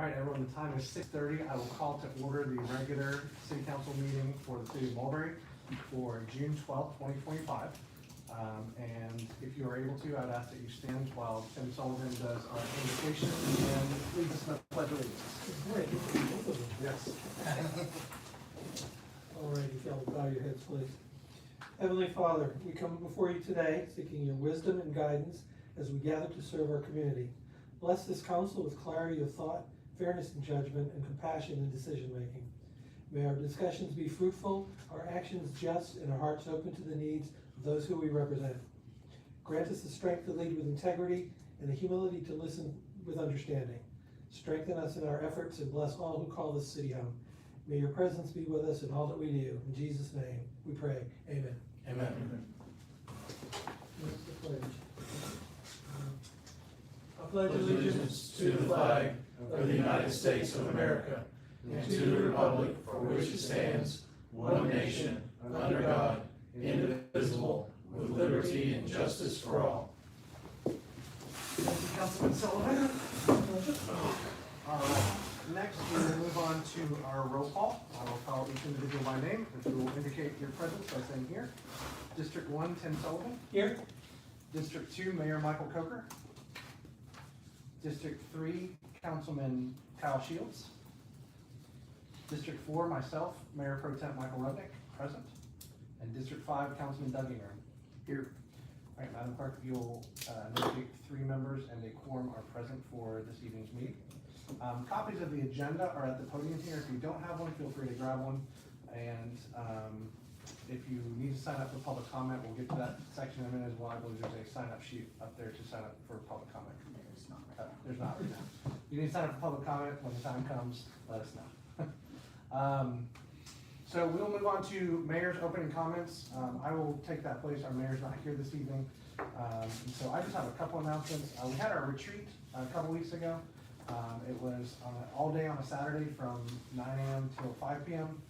All right, everyone, the time is 6:30. I will call to order the regular city council meeting for the city of Mulberry for June 12th, 2025. And if you are able to, I'd ask that you stand while Tim Sullivan does our invocation and leads us in the pledge of allegiance. Yes. All right, if y'all bow your heads, please. Heavenly Father, we come before you today seeking your wisdom and guidance as we gather to serve our community. Bless this council with clarity of thought, fairness in judgment, and compassion in decision-making. May our discussions be fruitful, our actions just, and our hearts open to the needs of those who we represent. Grant us the strength to lead with integrity and the humility to listen with understanding. Strengthen us in our efforts and bless all who call this city home. May your presence be with us in all that we do. In Jesus' name we pray. Amen. Amen. What's the pledge? I pledge allegiance to the flag of the United States of America and to the republic for which it stands, one nation, under God, indivisible, with liberty and justice for all. Thank you, Councilman Sullivan. All right, next we will move on to our roll call. I will call each individual by name, and you will indicate your presence by saying here. District 1, Tim Sullivan. Here. District 2, Mayor Michael Coker. District 3, Councilman Kyle Shields. District 4, myself, Mayor Pro Tem Michael Rudnick, present. And District 5, Councilman Doug Ingram. Here. All right, Madam Clerk, if you'll notate 3 members and a quorum are present for this evening's meeting. Copies of the agenda are at the podium here. If you don't have one, feel free to grab one. And if you need to sign up for public comment, we'll get to that section in a minute as well. I believe there's a sign-up sheet up there to sign up for public comment. There's not right now. You need to sign up for public comment. When the time comes, let us know. So we'll move on to mayor's opening comments. I will take that place. Our mayor's not here this evening. So I just have a couple announcements. We had our retreat a couple weeks ago. It was all day on a Saturday from 9 a.m. till 5 p.m.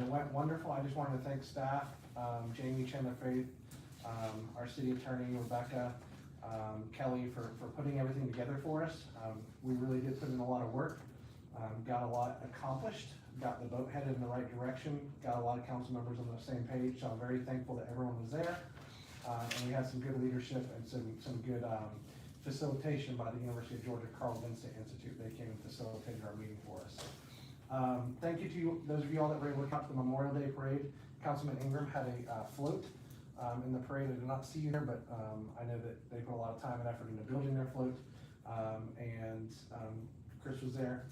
It went wonderful. I just wanted to thank staff, Jamie, Chandler, Faith, our city attorney, Rebecca, Kelly for putting everything together for us. We really did put in a lot of work, got a lot accomplished, got the boat headed in the right direction, got a lot of council members on the same page, so I'm very thankful that everyone was there. And we had some good leadership and some good facilitation by the University of Georgia Carl Vincent Institute. They came and facilitated our meeting for us. Thank you to those of you all that were able to come to the Memorial Day Parade. Councilman Ingram had a float in the parade. I did not see you there, but I know that they put a lot of time and effort into building their float. And Chris was there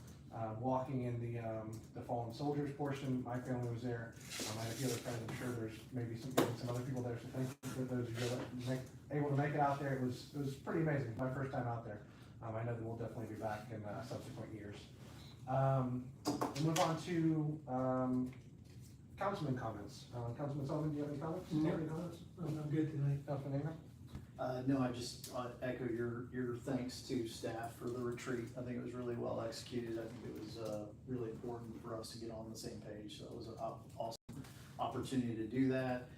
walking in the fallen soldiers portion. My family was there. I had a few other friends. I'm sure there's maybe some other people there. So thank you for those of you that were able to make it out there. It was pretty amazing. My first time out there. I know that we'll definitely be back in subsequent years. We'll move on to councilman comments. Councilman Sullivan, do you have any comments? No. Any comments? I'm good tonight. Councilman Ingram? No, I just echo your thanks to staff for the retreat. I think it was really well executed. I think it was really important for us to get on the same page. So it was an awesome opportunity to do that.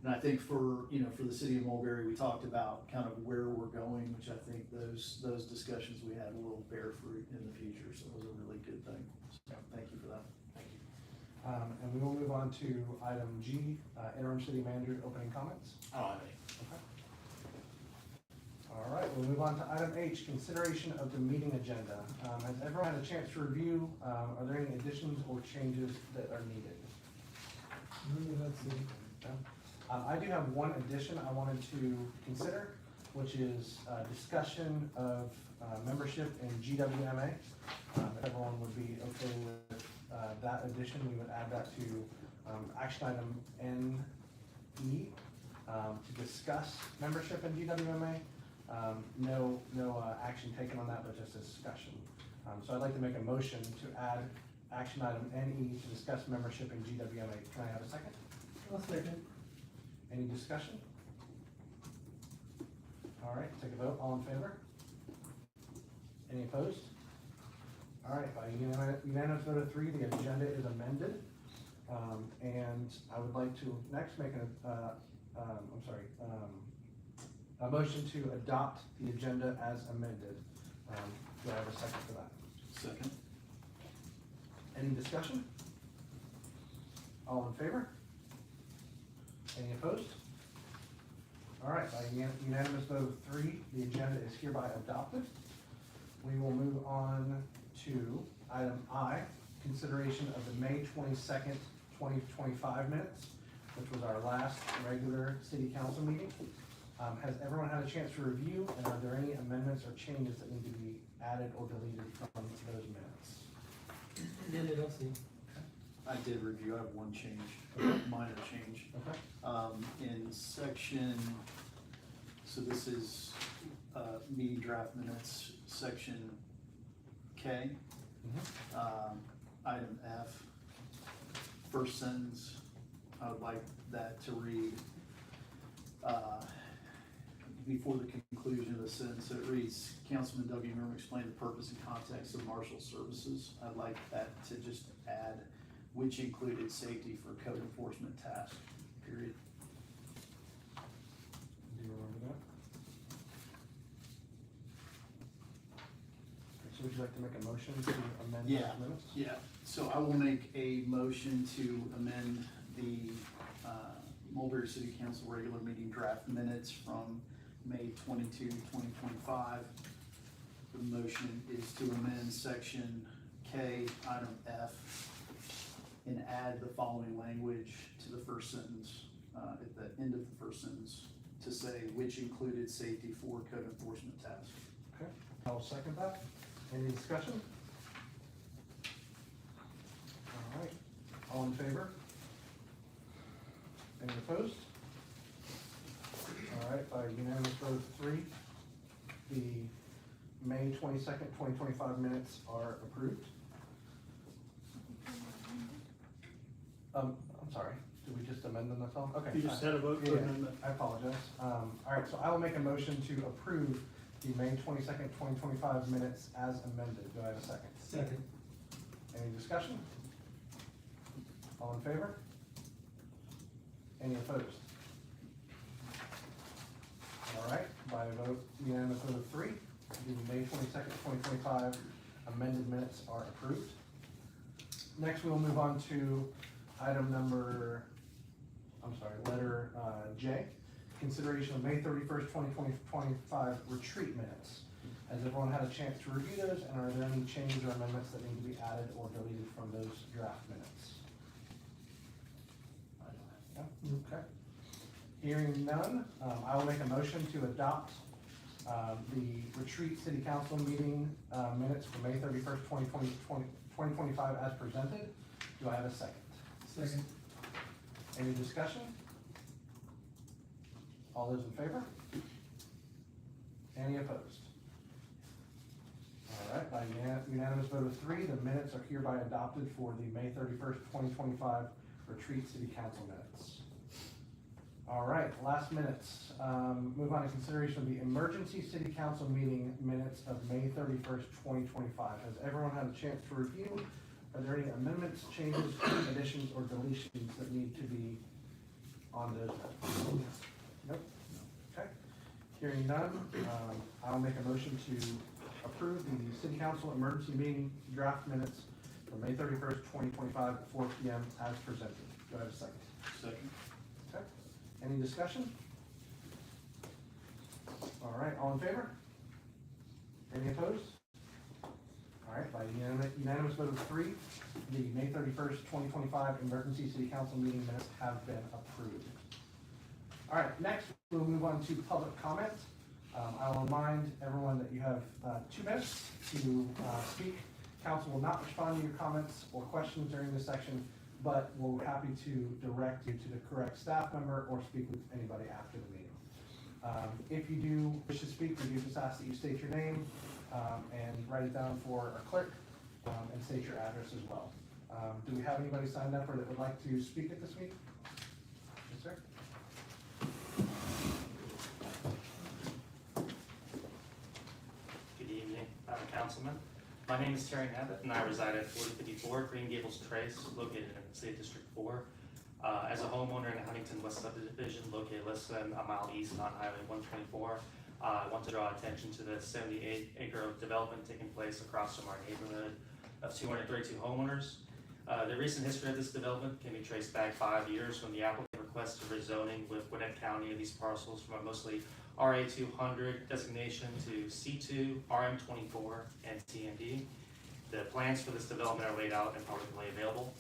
And I think for the city of Mulberry, we talked about kind of where we're going, which I think those discussions we had will bear fruit in the future. So it was a really good thing. So thank you for that. Thank you. And we will move on to item G, interim city manager's opening comments. Okay. All right, we'll move on to item H, consideration of the meeting agenda. Has everyone had a chance to review? Are there any additions or changes that are needed? No? I do have one addition I wanted to consider, which is discussion of membership in GWMA. If everyone would be okay with that addition, we would add that to action item NE to discuss membership in GWMA. No action taken on that, but just a discussion. So I'd like to make a motion to add action item NE to discuss membership in GWMA. Can I have a second? I'll second. Any discussion? All right, take a vote. All in favor? Any opposed? All right, by unanimous vote of 3, the agenda is amended. And I would like to next make a motion to adopt the agenda as amended. Do I have a second for that? Second. Any discussion? All in favor? Any opposed? All right, by unanimous vote of 3, the agenda is hereby adopted. We will move on to item I, consideration of the May 22nd, 2025 minutes, which was our last regular city council meeting. Has everyone had a chance to review, and are there any amendments or changes that need to be added or deleted from those minutes? Did it, I'll see. I did review, I have one change, minor change. Okay. In section, so this is, meeting draft minutes, section K, item F, first sentence, I would like that to read, before the conclusion of the sentence, it reads, Councilman Doug Ingram explained the purpose and context of marshal services. I'd like that to just add, which included safety for code enforcement task, period. Do you remember that? So would you like to make a motion to amend Yeah. those minutes? Yeah, so I will make a motion to amend the Mulberry City Council regular meeting draft minutes from May 22, 2025. The motion is to amend section K, item F, and add the following language to the first sentence, at the end of the first sentence, to say, which included safety for code enforcement tasks. Okay, I'll second that. Any discussion? All right, all in favor? Any opposed? All right, by unanimous vote of 3, the May 22nd, 2025 minutes are approved. I'm sorry, did we just amend them, that's all? Okay. You just had a vote for Yeah, amendment. I apologize. All right, so I will make a motion to approve the May 22nd, 2025 minutes as amended. Do I have a second? Second. Any discussion? All in favor? Any opposed? All right, by a vote, unanimous vote of 3, the May 22nd, 2025 amended minutes are approved. Next, we will move on to item number, letter J, consideration of May 31st, 2025 retreat minutes. Has everyone had a chance to review those, and are there any changes or amendments that need to be added or deleted from those draft minutes? Yeah, okay. Hearing none, I will make a motion to adopt the retreat city council meeting minutes for May 31st, 2025 as presented. Do I have a second? Second. Any discussion? All those in favor? Any opposed? All right, by unanimous vote of 3, the minutes are hereby adopted for the May 31st, 2025 retreat city council minutes. All right, last minutes. Move on to consideration of the emergency city council meeting minutes of May 31st, 2025. Has everyone had a chance to review? Are there any amendments, changes, additions, or deletions that need to be on those minutes? Nope. Okay. Hearing none, I'll make a motion to approve the city council emergency meeting draft minutes for May 31st, 2025 at 4 p.m. as presented. Do I have a second? Second. Okay. Any discussion? All right, all in favor? Any opposed? All right, by unanimous vote of 3, the May 31st, 2025 emergency city council meeting minutes have been approved. All right, next we'll move on to public comment. I will remind everyone that you have 2 minutes to speak. Council will not respond to your comments or questions during this section, but we're happy to direct you to the correct staff member or speak with anybody after the meeting. If you do wish to speak, we do just ask that you state your name and write it down for our clerk and state your address as well. Do we have anybody signed up or that would like to speak at this meeting? Yes, sir. Good evening, Councilman. My name is Terry Abbott, and I reside at 4054 Green Gables Trace, located in State District 4. As a homeowner in Huntington West Subdivision, located less than a mile east on Highway 124, I want to draw attention to the 78-acre development taking place across from our neighborhood of 232 homeowners. The recent history of this development can be traced back 5 years when the applicant requested rezoning with Gwinnett County of these parcels from a mostly RA 200 designation to C2, RM 24, and TND. The plans for this development are laid out and publicly available.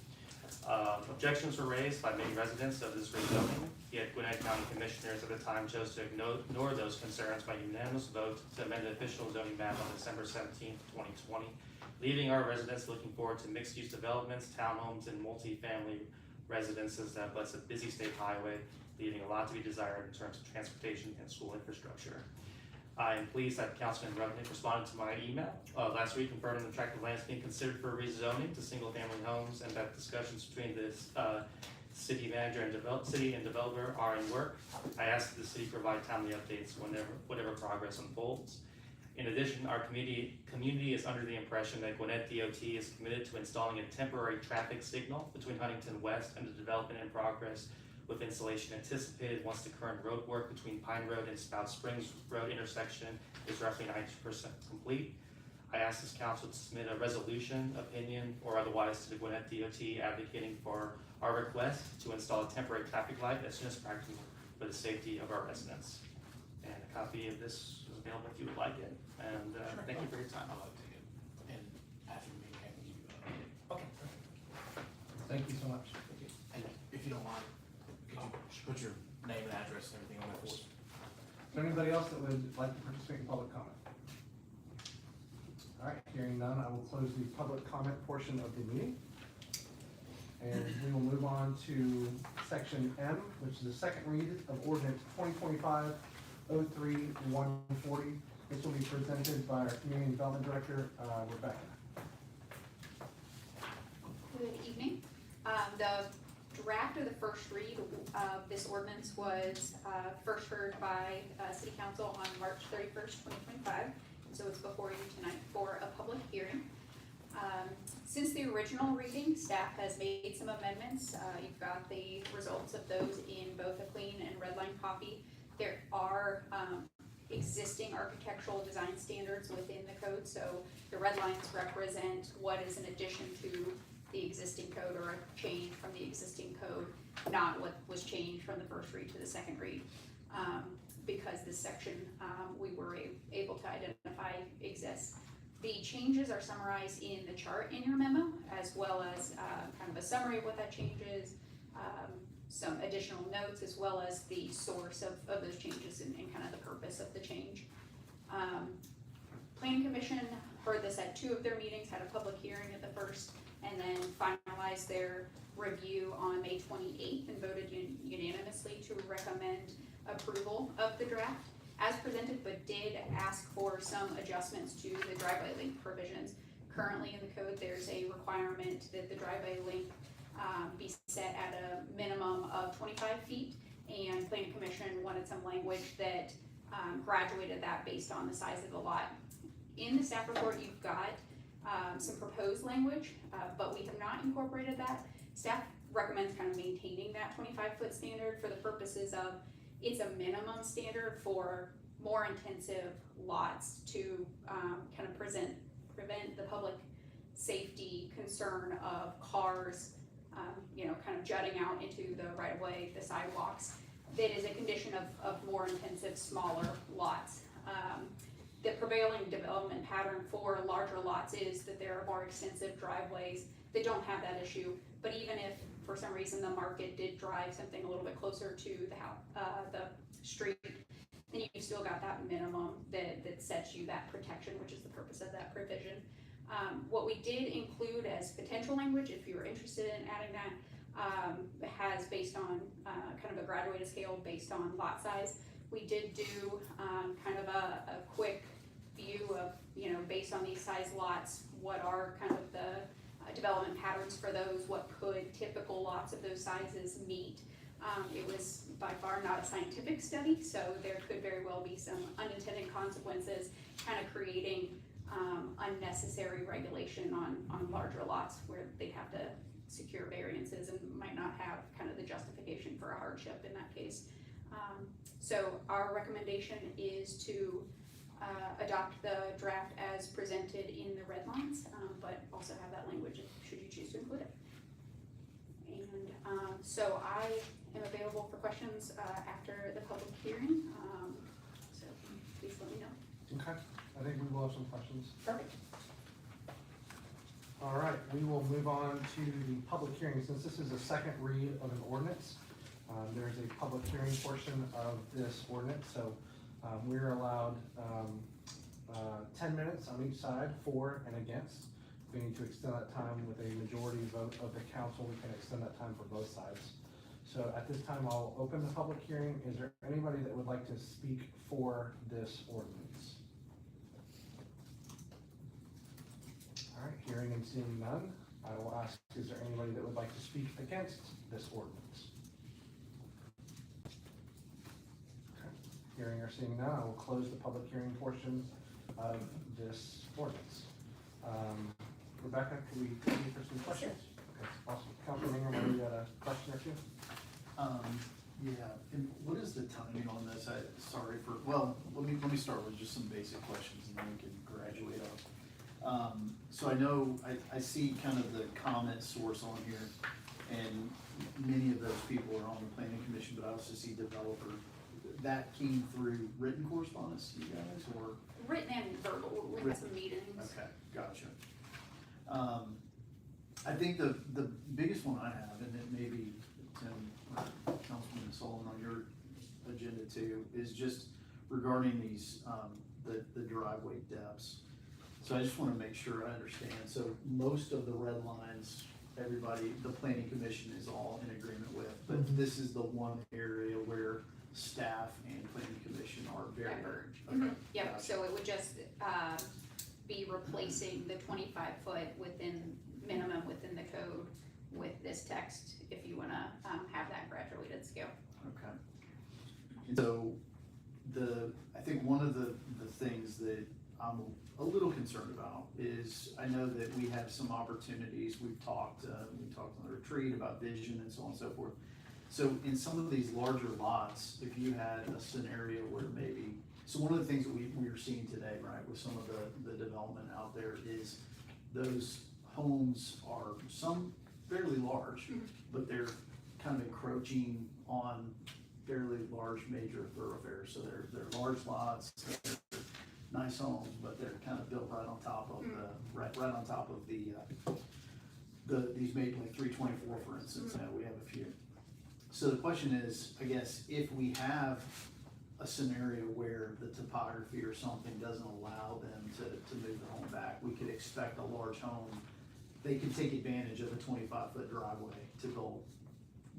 Objections were raised by many residents of this rezoning, yet Gwinnett County Commissioners at the time chose to ignore those concerns by unanimous vote to amend the official zoning map on December 17, 2020, leaving our residents looking forward to mixed-use developments, townhomes, and multi-family residences that butts a busy state highway, leaving a lot to be desired in terms of transportation and school infrastructure. I am pleased that Councilman Rudnick responded to my email last week confirming the tract of lands being considered for rezoning to single-family homes, and that discussions between this city manager and developer are in work. I ask that the city provide timely updates whatever progress unfolds. In addition, our community is under the impression that Gwinnett DOT is committed to installing a temporary traffic signal between Huntington West and the development in progress, with installation anticipated once the current road work between Pine Road and Spout Springs Road intersection is roughly 90% complete. I ask this council to submit a resolution, opinion, or otherwise to the Gwinnett DOT advocating for our request to install a temporary traffic light as soon as practical for the safety of our residents. And a copy of this is available if you would like it. And thank you for your time. I'd like to take it. And after the meeting, I can give you Okay. Thank you so much. and if you don't mind, could you put your name and address and everything on that for us? Is there anybody else that would like to participate in public comment? All right, hearing none, I will close the public comment portion of the meeting. And we will move on to section M, which is the second read of ordinance 2025-03-140. This will be presented by our Community Development Director, Rebecca. Good evening. The draft of the first read of this ordinance was first heard by City Council on March 31st, 2025. So it's before you tonight for a public hearing. Since the original reading, staff has made some amendments. You've got the results of those in both a clean and red line copy. There are existing architectural design standards within the code, so the red lines represent what is an addition to the existing code or a change from the existing code, not what was changed from the first read to the second read. Because this section we were able to identify exists. The changes are summarized in the chart in your memo, as well as kind of a summary of what that change is, some additional notes, as well as the source of those changes and kind of the purpose of the change. Planning Commission heard this at 2 of their meetings, had a public hearing at the first, and then finalized their review on May 28th and voted unanimously to recommend approval of the draft as presented, but did ask for some adjustments to the driveway length provisions. Currently in the code, there's a requirement that the driveway length be set at a minimum of 25 feet, and Planning Commission wanted some language that graduated that based on the size of the lot. In the staff report, you've got some proposed language, but we have not incorporated that. Staff recommends kind of maintaining that 25-foot standard for the purposes of it's a minimum standard for more intensive lots to kind of prevent the public safety concern of cars, kind of jutting out into the right of way, the sidewalks. That is a condition of more intensive, smaller lots. The prevailing development pattern for larger lots is that there are more extensive driveways that don't have that issue. But even if for some reason the market did drive something a little bit closer to the street, then you still got that minimum that sets you that protection, which is the purpose of that provision. What we did include as potential language, if you were interested in adding that, has based on kind of a graduated scale based on lot size. We did do kind of a quick view of, based on these size lots, what are kind of the development patterns for those, what could typical lots of those sizes meet. It was by far not a scientific study, so there could very well be some unintended consequences, kind of creating unnecessary regulation on larger lots where they'd have to secure variances and might not have kind of the justification for a hardship in that case. So our recommendation is to adopt the draft as presented in the red lines, but also have that language should you choose to include it. So I am available for questions, after the public hearing, so please let me know. Okay, I think we will have some questions. Perfect. All right, we will move on to the public hearing. Since this is a second read of an ordinance, there's a public hearing portion of this ordinance, so we're allowed 10 minutes on each side, for and against. If we need to extend that time with a majority vote of the council, we can extend that time for both sides. So at this time, I'll open the public hearing. Is there anybody that would like to speak for this ordinance? All right, hearing and seeing none, I will ask, is there anybody that would like to speak against this ordinance? Okay. Hearing or seeing none, I will close the public hearing portion of this ordinance. Rebecca, can we take you for some questions? Okay, awesome. Councilman Ingram, maybe you had a question or two? Yeah, and what is the timing on this? Let me start with just some basic questions and then we can graduate up. So I know, I see kind of the comment source on here, and many of those people are on the planning commission, but I also see developer. That came through written correspondence to you guys, or? Written and verbal, we had some meetings. Okay, gotcha. I think the biggest one I have, and it may be Tim or Councilman Solomon on your agenda too, is just regarding these, the driveway depths. So I just wanna make sure I understand. So most of the red lines, everybody, the planning commission is all in agreement with, but this is the one area where staff and planning commission are very. Diverge. Okay, Yep, gotcha. so it would just, be replacing the 25-foot minimum within the code with this text, if you wanna, have that graduated scale. Okay. And so I think one of the things that I'm a little concerned about is, I know that we have some opportunities, we talked on the retreat about vision and so on and so forth. So in some of these larger lots, if you had a scenario where maybe, so one of the things that we are seeing today, right, with some of the development out there is those homes are some fairly large, but they're kind of encroaching on fairly large major thoroughfares. So they're large lots, they're nice homes, but they're kind of built right on top of right on top of these made like 324, for instance. We have a few. So the question is, I guess, if we have a scenario where the topography or something doesn't allow them to move the home back, we could expect a large home. They can take advantage of a 25-foot driveway to go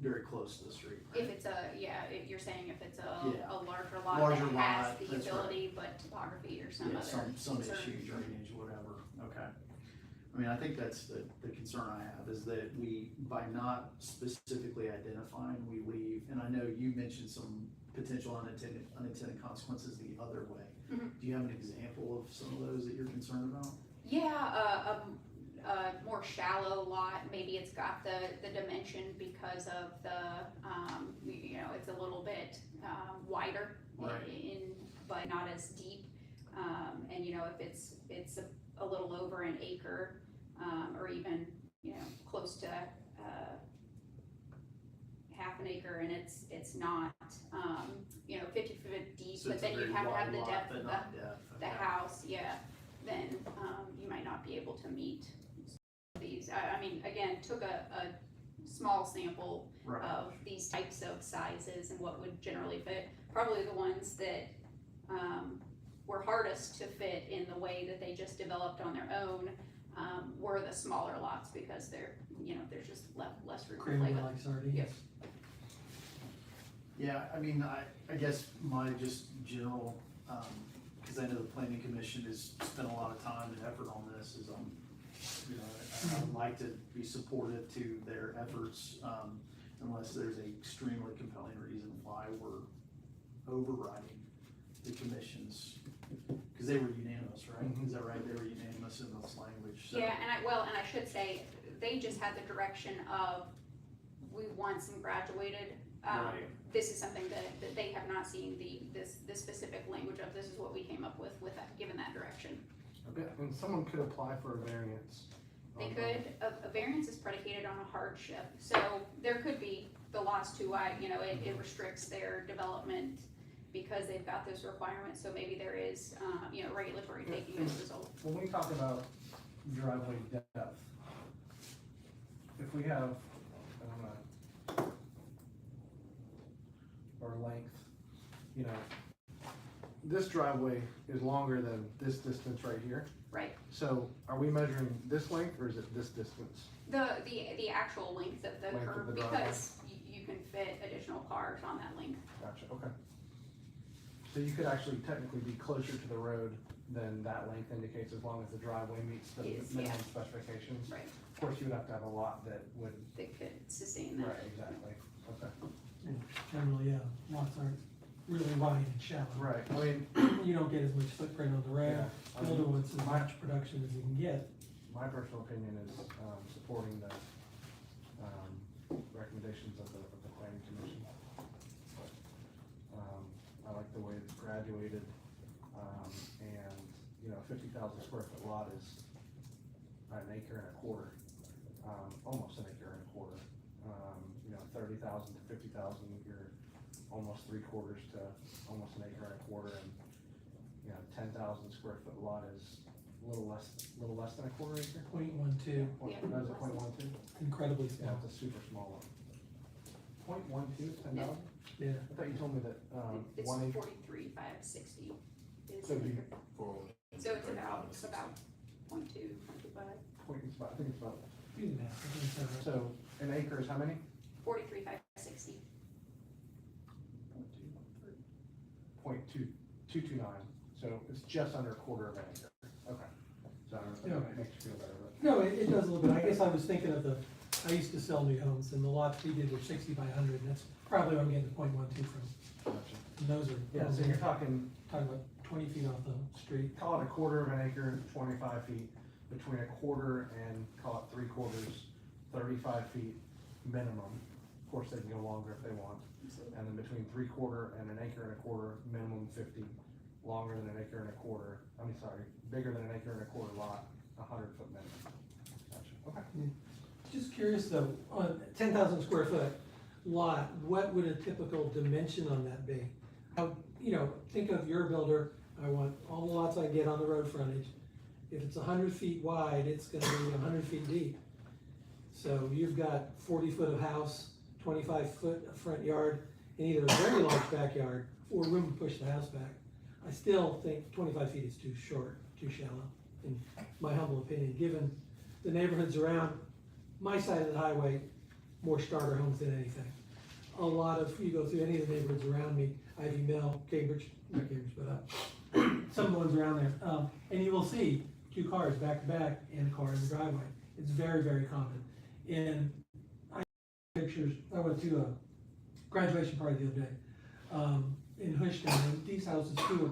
very close to the street, right? If it's if you're saying if it's Yeah. a larger lot Larger that has lot, the that's ability, but topography or some Yeah, other some concern. issue, drainage, whatever, okay. I mean, I think that's the concern I have, is that we, by not specifically identifying, we leave, and I know you mentioned some potential unintended consequences the other way. Mhm. Do you have an example of some of those that you're concerned about? Yeah, a more shallow lot, maybe it's got the dimension because of the, it's a little bit, wider Right. but not as deep. And if it's a little over an acre, or even, close to, half an acre, and it's not, 50-foot deep, So but it's a then you very have to have wide the lot, depth but of not depth, the okay. house, then, you might not be able to meet these. I mean, again, took a small sample Right. of these types of sizes and what would generally fit. Probably the ones that, were hardest to fit in the way that they just developed on their own, were the smaller lots, because there's just less room to play Creamy with. like sardines. Yep. Yeah, I mean, I guess my just general, cause I know the planning commission has spent a lot of time and effort on this, is I would like to be supportive to their efforts, unless there's a extremely compelling reason why we're overriding the commission's, cause they were unanimous, right? Is that right? They were unanimous in this language, so. Yeah, and I should say, they just had the direction of, we want some graduated. Right. This is something that they have not seen this specific language of. This is what we came up with that, given that direction. Okay, and someone could apply for a variance They could, a variance is predicated on a hardship, so there could be the lot's too wide, it restricts their development because they've got those requirements, so maybe there is, regulatory taking as a result. When we talk about driveway depth, if we have, I don't know, or length, this driveway is longer than this distance right here. Right, So are we measuring this length or is it this distance? the actual length of the Length of curb, the driveway. because you can fit additional cars on that length. Gotcha, okay. So you could actually technically be closer to the road than that length indicates, as long as the driveway meets the Yes, minimum yeah. specifications. Right, Of course, you would have to have a lot that would, that could sustain that. right, exactly, okay. And generally, lots aren't really wide and shallow. Right, I mean, You don't get as much footprint on the road, yeah, I builder mean, wants as much production as he can get. my personal opinion is, supporting the, recommendations of the planning commission. But, I like the way it's graduated, and, 50,000 square foot lot is an acre and a quarter, almost an acre and a quarter. 30,000 to 50,000, you're almost 3/4 to almost an acre and a quarter, and, 10,000 square foot lot is a little less than a quarter acre. 0.12, Yeah. That was a 0.12? incredibly Yeah, small. it's a super small one. 0.12 is 10,000? Yeah, I thought you told me that, It's 1 acre. 43,560 is So an do you- acre. So it's about 0.2, 0.25, I think it's about, do the math, I think it's all right. so an acre is how many? 43,560. 0.2229, so it's just under a quarter of an acre. Okay. So I don't know if that makes you feel better, but. No, it does a little bit. I guess I was thinking of I used to sell new homes, and the lots we did were 60 by 100, and that's probably where I'm getting the 0.12 from. Gotcha. And those are, Yeah, so you're talking, talking about 20 feet off the street. call it a quarter of an acre, 25 feet, between a quarter and call it 3/4, 35 feet minimum. Of course, they can go longer if they want. And then between 3/4 and an acre and a quarter, minimum 50. Longer than an acre and a quarter, bigger than an acre and a quarter lot, 100-foot minimum. Gotcha, okay. Just curious though, on 10,000 square foot lot, what would a typical dimension on that be? How, think of your builder, I want all the lots I can get on the road frontage. If it's 100 feet wide, it's gonna be 100 feet deep. So you've got 40 foot of house, 25 foot of front yard, and either a very large backyard or room to push the house back. I still think 25 feet is too short, too shallow, in my humble opinion, given the neighborhoods around my side of the highway, more starter homes than anything. A lot of, you go through any of the neighborhoods around me, Ivy Mill, Cambridge, not Cambridge, but some of the ones around there, and you will see 2 cars back to back and a car in the driveway. It's very, very common. And I pictures, I went to a graduation party the other day, in Houston, and these houses too were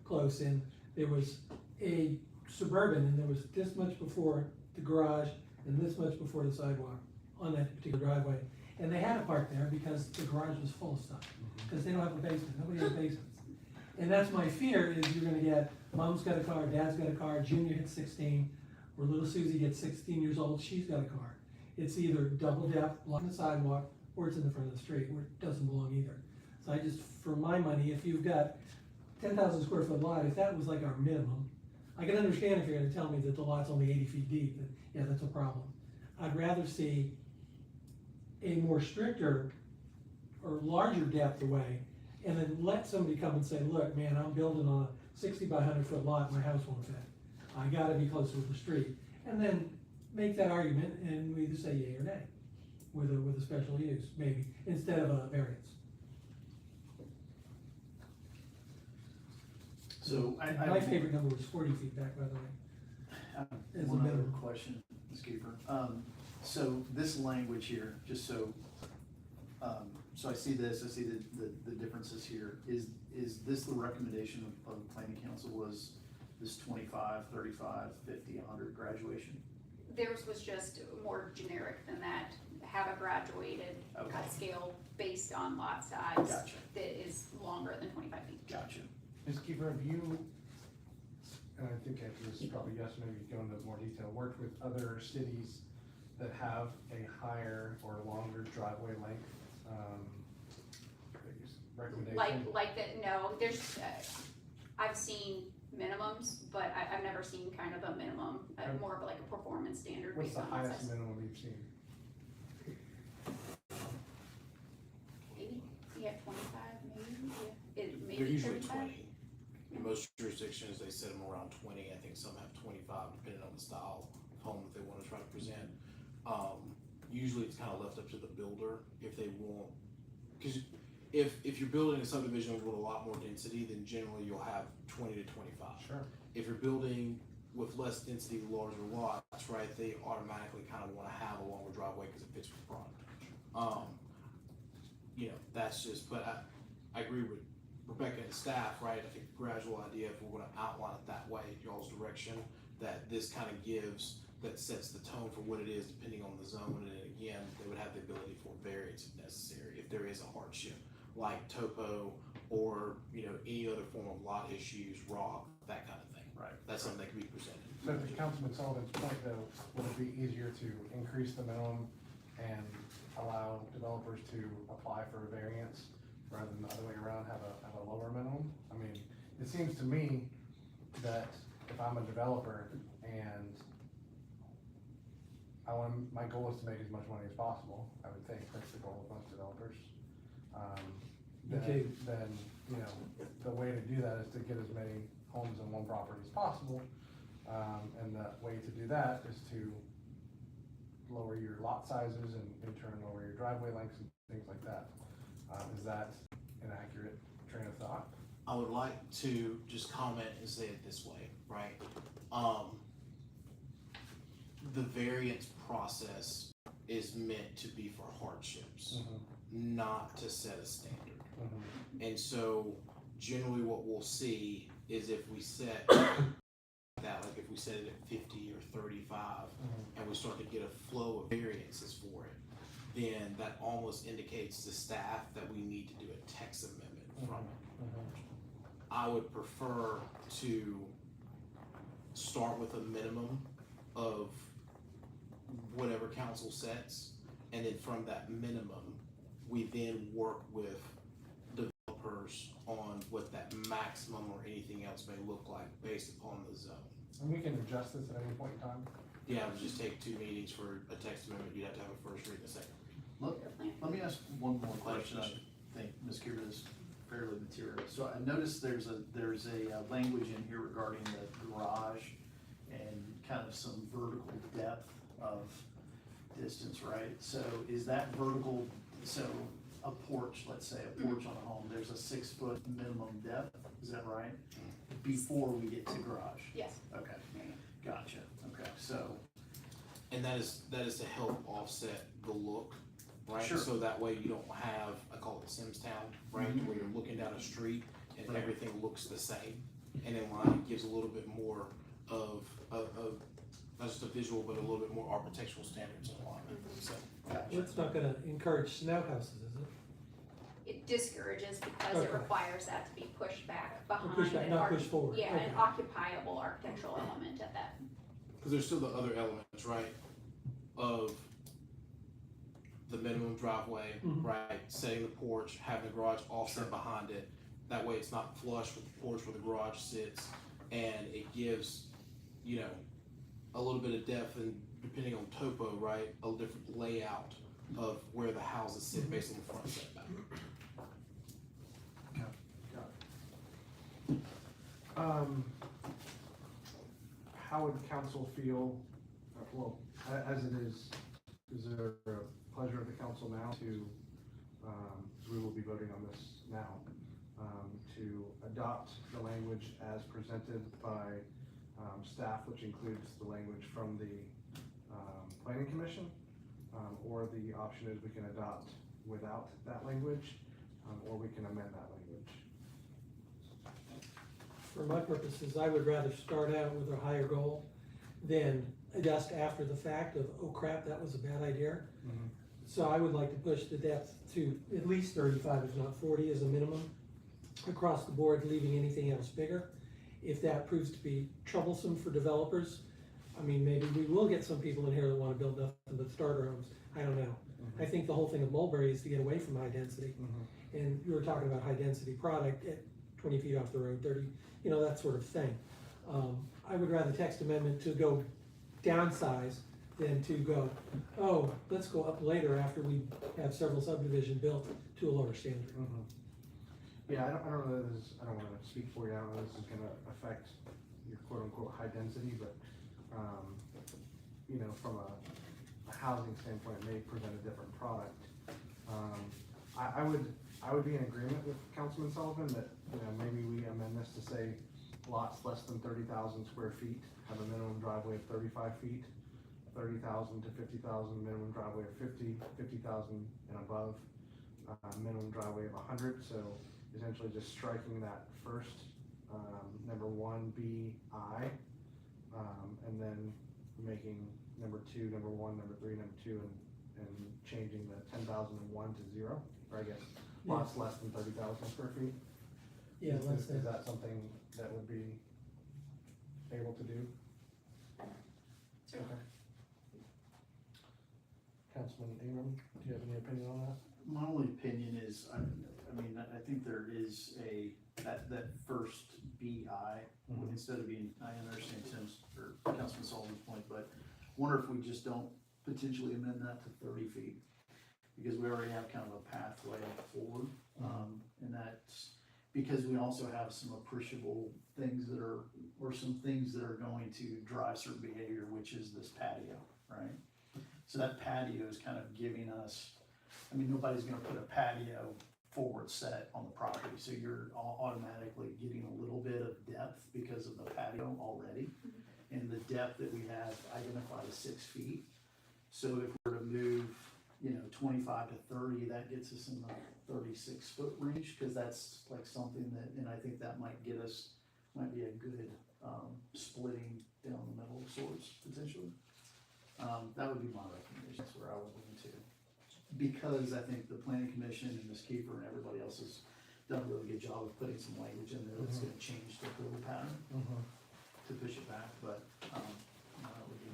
close, and there was a suburban, and there was this much before the garage and this much before the sidewalk on that particular driveway. And they had to park there because the garage was full of stuff, because they don't have a basement, nobody has basements. And that's my fear, is you're gonna get, mom's got a car, dad's got a car, Junior hits 16, or little Susie gets 16 years old, she's got a car. It's either double depth, along the sidewalk, or it's in the front of the street, where it doesn't belong either. So I just, for my money, if you've got 10,000 square foot lot, if that was like our minimum, I can understand if you're gonna tell me that the lot's only 80 feet deep, then yeah, that's a problem. I'd rather see a more stricter or larger depth away, and then let somebody come and say, look, man, I'm building on a 60 by 100 foot lot, my house won't fit. I gotta be closer to the street. And then make that argument, and we either say yay or nay, with a special use, maybe, instead of a variance. So I My favorite number was 40 feet back, by the way. As a one other minimum. question, Ms. Keeper. So this language here, just so I see this, I see the differences here. Is this the recommendation of the planning council, was this 25, 35, 50, 100 graduation? Theirs was just more generic than that, have a graduated Okay. cut scale based on lot size. Gotcha. That is longer than 25 feet. Gotcha. Ms. Keeper, and I think after this is probably yes, maybe go into more detail, worked with other cities that have a higher or longer driveway length, recommendation? Like that, no, there's, I've seen minimums, but I've never seen kind of a minimum, more of like a performance standard What's based the on highest access. minimum you've seen? Maybe, you have 25, maybe, yeah. Maybe They're usually 35? 20. In most jurisdictions, they set them around 20. I think some have 25, depending on the style of home that they want to try to present. Usually it's kind of left up to the builder if they want, because if you're building a subdivision with a lot more density, then generally you'll have 20 to 25. Sure. If you're building with less density, larger lots, right, they automatically kind of want to have a longer driveway because it fits with the product. You know, that's just, but I agree with Rebecca and staff, right? I think the gradual idea, if we're going to outline it that way, y'all's direction, that this kind of gives, that sets the tone for what it is depending on the zone, and again, they would have the ability for variance if necessary, if there is a hardship, like topo, or, you know, any other form of lot issues, rock, that kind of thing. Right. That's something that can be presented. So to Councilman Sullivan's point though, would it be easier to increase the minimum and allow developers to apply for a variance rather than the other way around, have a lower minimum? I mean, it seems to me that if I'm a developer and my goal is to make as much money as possible, I would think that's the goal of most developers. Okay. Then, you know, the way to do that is to get as many homes on one property as possible. And the way to do that is to lower your lot sizes and in turn lower your driveway lengths and things like that. Is that an accurate train of thought? I would like to just comment and say it this way, right? The variance process is meant to be for hardships, not to set a standard. And so generally what we'll see is if we set that, like if we set it at 50 or 35, and we start to get a flow of variances for it, then that almost indicates to staff that we need to do a text amendment from it. I would prefer to start with a minimum of whatever council sets, and then from that minimum, we then work with developers on what that maximum or anything else may look like based upon the zone. And we can adjust this at any point in time? Yeah, it would just take 2 meetings for a text amendment. You'd have to have a first read and a second read. Let me ask one more question. I think Ms. Kira is fairly material. So I noticed there's a language in here regarding the garage and kind of some vertical depth of distance, right? So is that vertical, so a porch, let's say a porch on a home, there's a 6 foot minimum depth, is that right? Before we get to garage? Yes. Okay, gotcha, okay, so. And that is to help offset the look, right? Sure. So that way you don't have, I call it Simstown, right? Where you're looking down a street and Right. everything looks the same. And then line gives a little bit more of not just a visual, but a little bit more architectural standards in alignment, so. Gotcha. It's not gonna encourage snow houses, is it? It discourages because it Okay. requires that to be pushed back Or behind. push back, an not arch- push forward. Yeah, an Okay. occupiable architectural element at that. Because there's still the other elements, right, of the minimum driveway, Mhm. right, setting the porch, having the garage offset behind it. That way it's not flush with the porch where the garage sits, and it gives, you know, a little bit of depth and depending on topo, right, a different layout of where the houses sit based on the front setback. How would council feel, well, as it is there a pleasure of the council now to, we will be voting on this now, to adopt the language as presented by staff, which includes the language from the planning commission, or the option is we can adopt without that language, or we can amend that language. For my purposes, I would rather start out with a higher goal than adjust after the fact of, oh crap, that was a bad idea. So I would like to push the depth to at least 35, if not 40 as a minimum, across the board, leaving anything else bigger. If that proves to be troublesome for developers, I mean, maybe we will get some people in here that wanna build nothing but starter homes, I don't know. I think the whole thing of Mulberry is to get away from high density. And you were talking about high density product at 20 feet off the road, 30, that sort of thing. I would rather text amendment to go downsize than to go, oh, let's go up later after we have several subdivision built to a lower standard. Yeah, I don't know that this, I don't wanna speak for you, I don't know if this is gonna affect your quote-unquote high density, but, from a housing standpoint, it may present a different product. I would be in agreement with Councilman Sullivan that, maybe we amend this to say lots less than 30,000 square feet have a minimum driveway of 35 feet, 30,000 to 50,000 minimum driveway of 50, 50,000 and above, minimum driveway of 100, so essentially just striking that first, number 1BI, and then making number 2, number 1, number 3, number 2, and changing the 10,001 to 0, or I guess lots less than 30,000 square feet. Yeah, let's say. Is that something that would be able to do? Sure. Okay. Councilman Ingram, do you have any opinion on that? My only opinion is, I think there is that first BI, instead of being, I understand Tim's, or Councilman Sullivan's point, but wonder if we just don't potentially amend that to 30 feet. Because we already have kind of a pathway forward, and that's because we also have some appreciable things or some things that are going to drive certain behavior, which is this patio, right? So that patio is kind of giving us, nobody's gonna put a patio forward set on the property, so you're automatically getting a little bit of depth because of the patio already. And the depth that we have identified is 6 feet. So if we're to move, 25 to 30, that gets us in the 36-foot range, because that's like something that, and I think that might be a good splitting down the middle of sorts, potentially. That would be my recommendations where I would lean to. Because I think the planning commission and Ms. Kiefer and everybody else has done a really good job of putting some language in there that's gonna change the approval pattern to push it back, but, that would be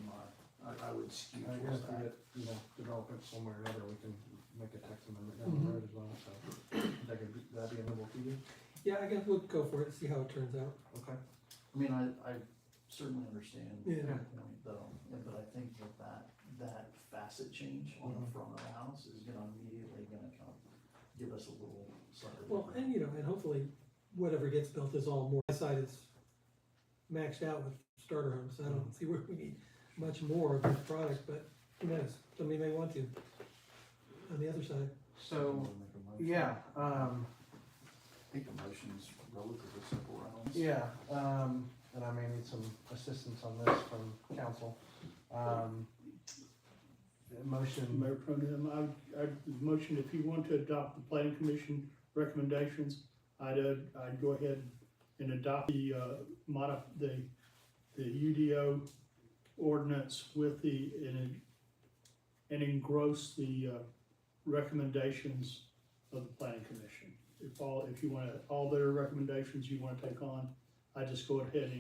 I would skew I towards guess that. we get, develop it somewhere or other, we can make a text amendment down the road as well, so that'd be amenable to you? Yeah, I guess we'll go for it, see how it turns out. Okay. I certainly understand. Yeah. your point, though, but I think that facet change on the front of the house is immediately gonna kind of give us a little slightly. Well, and and hopefully whatever gets built is all more, my side is maxed out with starter homes, so I don't see where we need much more of this product, but who knows, somebody may want to, on the other side. So, yeah, I think the motion's relatively simple, right? yeah, and I may need some assistance on this from council. Motion, Mayor Pro Tem, I'd motion if you want to adopt the planning commission recommendations, I'd go ahead and adopt the UDO ordinance with and engross the recommendations of the planning commission. If you want all their recommendations you want to take on, I just go ahead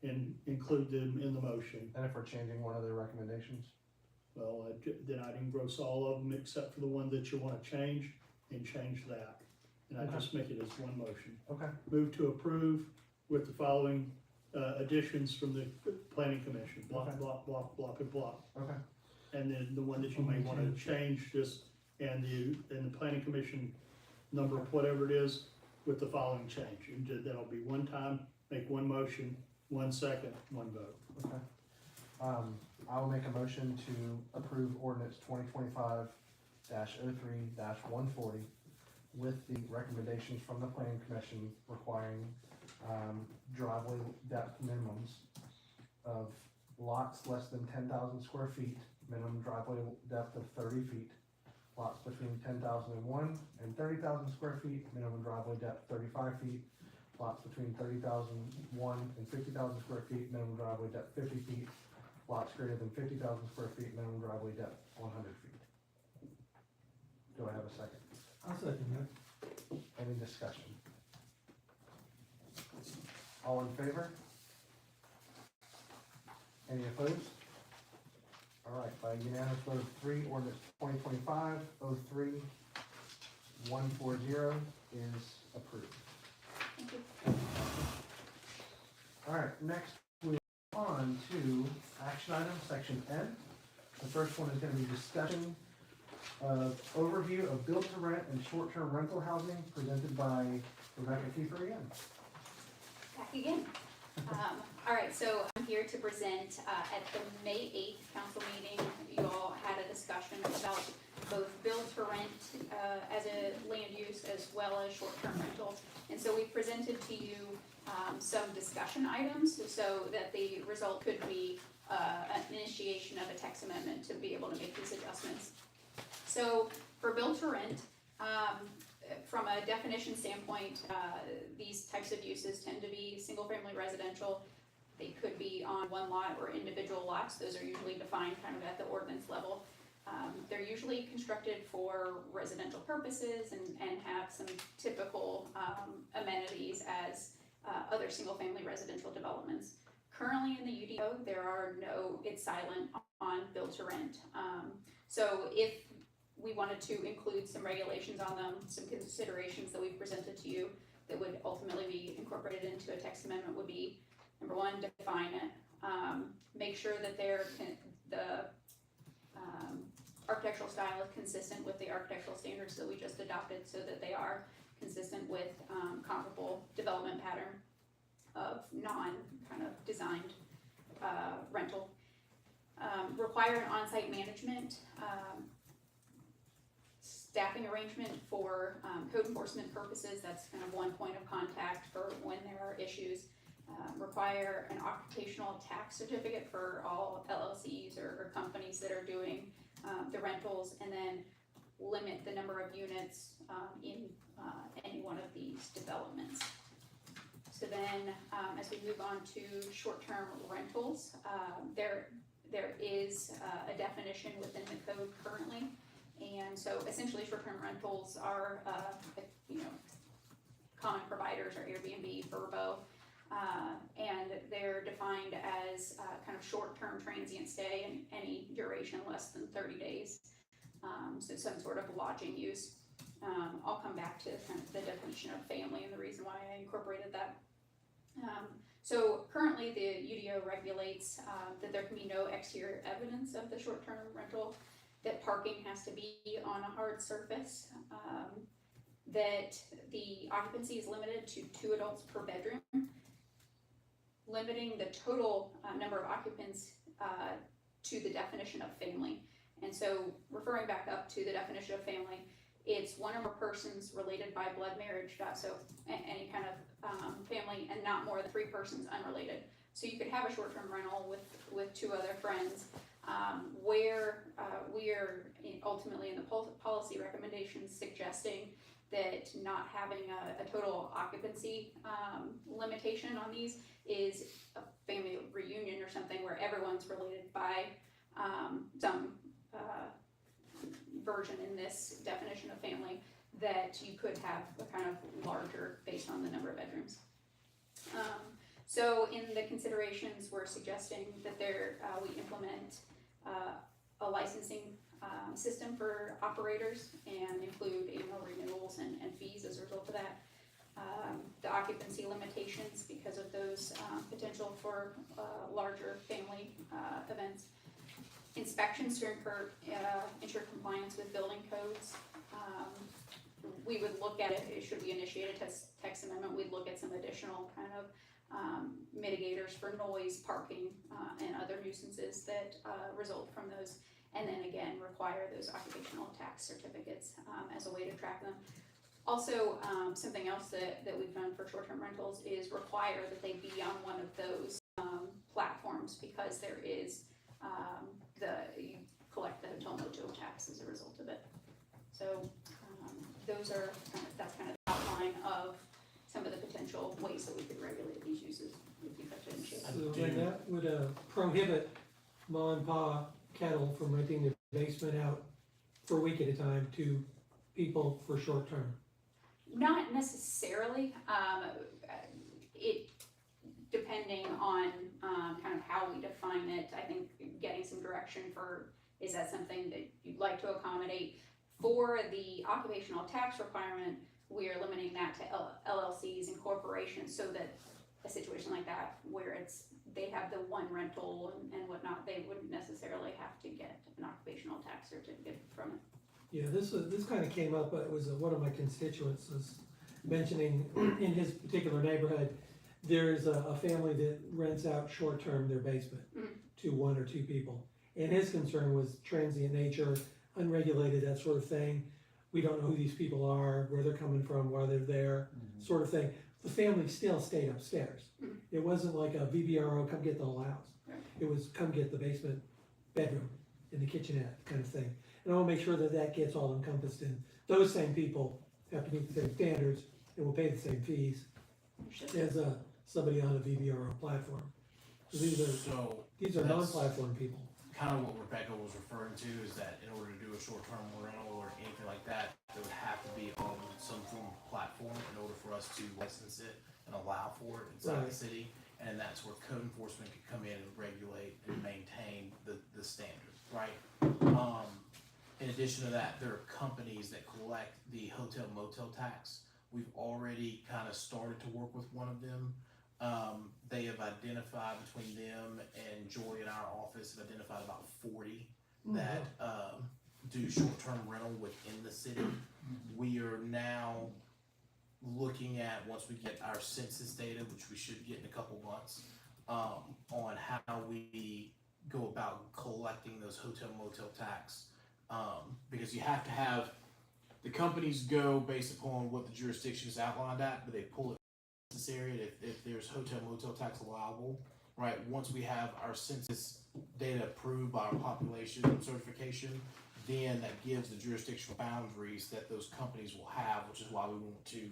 and include them in the motion. and if we're changing one of their recommendations? Well, then I'd engross all of them except for the one that you want to change, and change that. And I just make it as one motion. Okay. Move to approve with the following additions from the planning commission, block, Okay. block, block, block, and block. Okay. And then the one that you may want to change just, and the planning commission number, whatever it is, with the following change. And that'll be one time, make one motion, 1 second, one vote. Okay. I will make a motion to approve ordinance 2025-03-140 with the recommendations from the planning commission requiring, driveway depth minimums of lots less than 10,000 square feet, minimum driveway depth of 30 feet, lots between 10,001 and 30,000 square feet, minimum driveway depth 35 feet, lots between 30,001 and 50,000 square feet, minimum driveway depth 50 feet, lots greater than 50,000 square feet, minimum driveway depth 100 feet. Do I have a second? I'll second that. Any discussion? All in favor? Any opposed? All right, by unanimous vote of 3, ordinance 2025-03-140 is approved. Thank you. All right, next we move on to action items, section N. The first one is gonna be discussion of overview of build-to-rent and short-term rental housing presented by Rebecca Kiefer again. Back again. All right, so I'm here to present, at the May 8th council meeting, you all had a discussion about both build to rent, as a land use as well as short-term rental. And so we presented to you, some discussion items so that the result could be, an initiation of a text amendment to be able to make these adjustments. So for build to rent, from a definition standpoint, these types of uses tend to be single-family residential. They could be on one lot or individual lots. Those are usually defined kind of at the ordinance level. They're usually constructed for residential purposes and have some typical amenities as other single-family residential developments. Currently in the UDO, there are no, it's silent on build to rent. So if we wanted to include some regulations on them, some considerations that we've presented to you that would ultimately be incorporated into a text amendment would be, number one, define it. Make sure that the architectural style is consistent with the architectural standards that we just adopted so that they are consistent with comparable development pattern of non-kind of designed rental. Require an on-site management staffing arrangement for code enforcement purposes. That's kind of one point of contact for when there are issues. Require an occupational tax certificate for all LLCs or companies that are doing the rentals, and then limit the number of units in any one of these developments. So then, as we move on to short-term rentals, there is a definition within the code currently. And so essentially short-term rentals are, common providers are Airbnb, Vrbo, and they're defined as kind of short-term transient stay in any duration less than 30 days. So some sort of lodging use. I'll come back to kind of the definition of family and the reason why I incorporated that. So currently the UDO regulates that there can be no exterior evidence of the short-term rental, that parking has to be on a hard surface, that the occupancy is limited to 2 adults per bedroom, limiting the total number of occupants to the definition of family. And so referring back up to the definition of family, it's 1 or more persons related by blood marriage, so any kind of family, and not more than 3 persons unrelated. So you could have a short-term rental with 2 other friends, where we are ultimately in the policy recommendations suggesting that not having a total occupancy limitation on these is a family reunion or something where everyone's related by some version in this definition of family, that you could have a kind of larger based on the number of bedrooms. So in the considerations, we're suggesting that we implement a licensing system for operators and include annual renewals and fees as a result of that. The occupancy limitations because of those potential for larger family events. Inspections to ensure compliance with building codes. We would look at it should we initiate a text amendment, we'd look at some additional kind of mitigators for noise, parking, and other nuisances that result from those. And then again, require those occupational tax certificates as a way to track them. Also, something else that we've done for short-term rentals is require that they be on one of those platforms, because there is you collect the hotel motel tax as a result of it. So that's kind of the outline of some of the potential ways that we could regulate these uses with effect to initiate. So then that would prohibit ma and pa cattle from renting their basement out for a week at a time to people for short term. Not necessarily. depending on, kind of how we define it, I think getting some direction for, is that something that you'd like to accommodate? For the occupational tax requirement, we are limiting that to LLCs and corporations, so that a situation like that, where they have the one rental and whatnot, they wouldn't necessarily have to get an occupational tax certificate from it. Yeah, this kind of came up, it was one of my constituents was mentioning in his particular neighborhood, there's a family that rents out short-term their basement to one or two people. And his concern was transient nature, unregulated, that sort of thing. We don't know who these people are, where they're coming from, why they're there, sort of thing. The family still stayed upstairs. It wasn't like a VBRO, come get the whole house. Right. It was come get the basement bedroom and the kitchenette kind of thing. And I wanna make sure that that gets all encompassed in. Those same people have to meet the same standards and will pay the same fees as somebody on a VBRO platform. So these are non-platform people. Kind of what Rebecca was referring to is that in order to do a short-term rental or anything like that, there would have to be on some form of platform in order for us to license it and allow for it inside the city. And that's where code enforcement could come in and regulate and maintain the standards, right? In addition to that, there are companies that collect the hotel motel tax. We've already kind of started to work with one of them. They have identified between them and Joy in our office have identified about 40 that do short-term rental within the city. We are now looking at, once we get our census data, which we should get in a couple months, on how we go about collecting those hotel motel tax. Because you have to have, the companies go based upon what the jurisdiction is outlined at, but they pull it this area if there's hotel motel tax allowable, right? Once we have our census data approved by our population certification, then that gives the jurisdictional boundaries that those companies will have, which is why we want to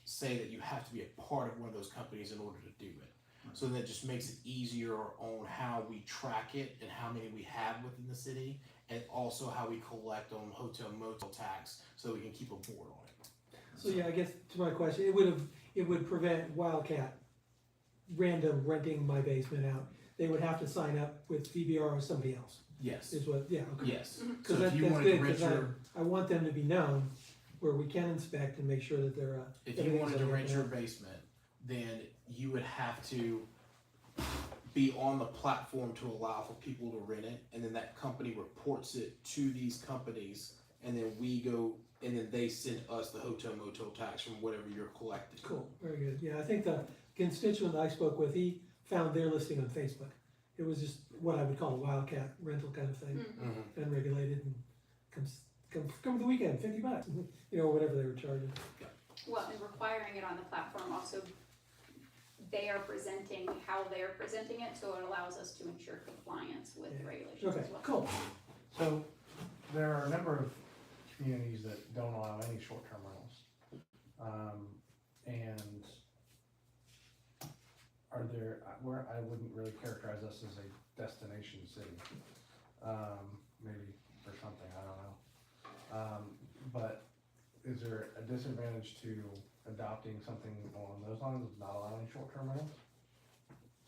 say that you have to be a part of one of those companies in order to do it. So that just makes it easier on how we track it and how many we have within the city, and also how we collect on hotel motel tax so we can keep a board on it. So yeah, I guess to my question, it would prevent Wildcat random renting my basement out. They would have to sign up with VBR or somebody else. Yes. Is what, yeah, okay. Yes. Cause So if you that's wanted to good, rent cause your, I want them to be known where we can inspect and make sure that they're, if you everything's wanted to okay. rent your basement, then you would have to be on the platform to allow for people to rent it, and then that company reports it to these companies, and then we go, and then they send us the hotel motel tax from whatever you're collecting. Cool, very good. Yeah, I think the constituent I spoke with, he found their listing on Facebook. It was just what I would call a Wildcat rental kind of thing, unregulated, and come the weekend, $50, you know, whatever they were charging. Well, and requiring it on the platform also, they are presenting how they're presenting it, so it allows us to ensure compliance with the regulations Okay, as well. cool. So there are a number of communities that don't allow any short-term rentals. And are there, where I wouldn't really characterize us as a destination city. Maybe for something, I don't know. But is there a disadvantage to adopting something along those lines of not allowing short-term rentals?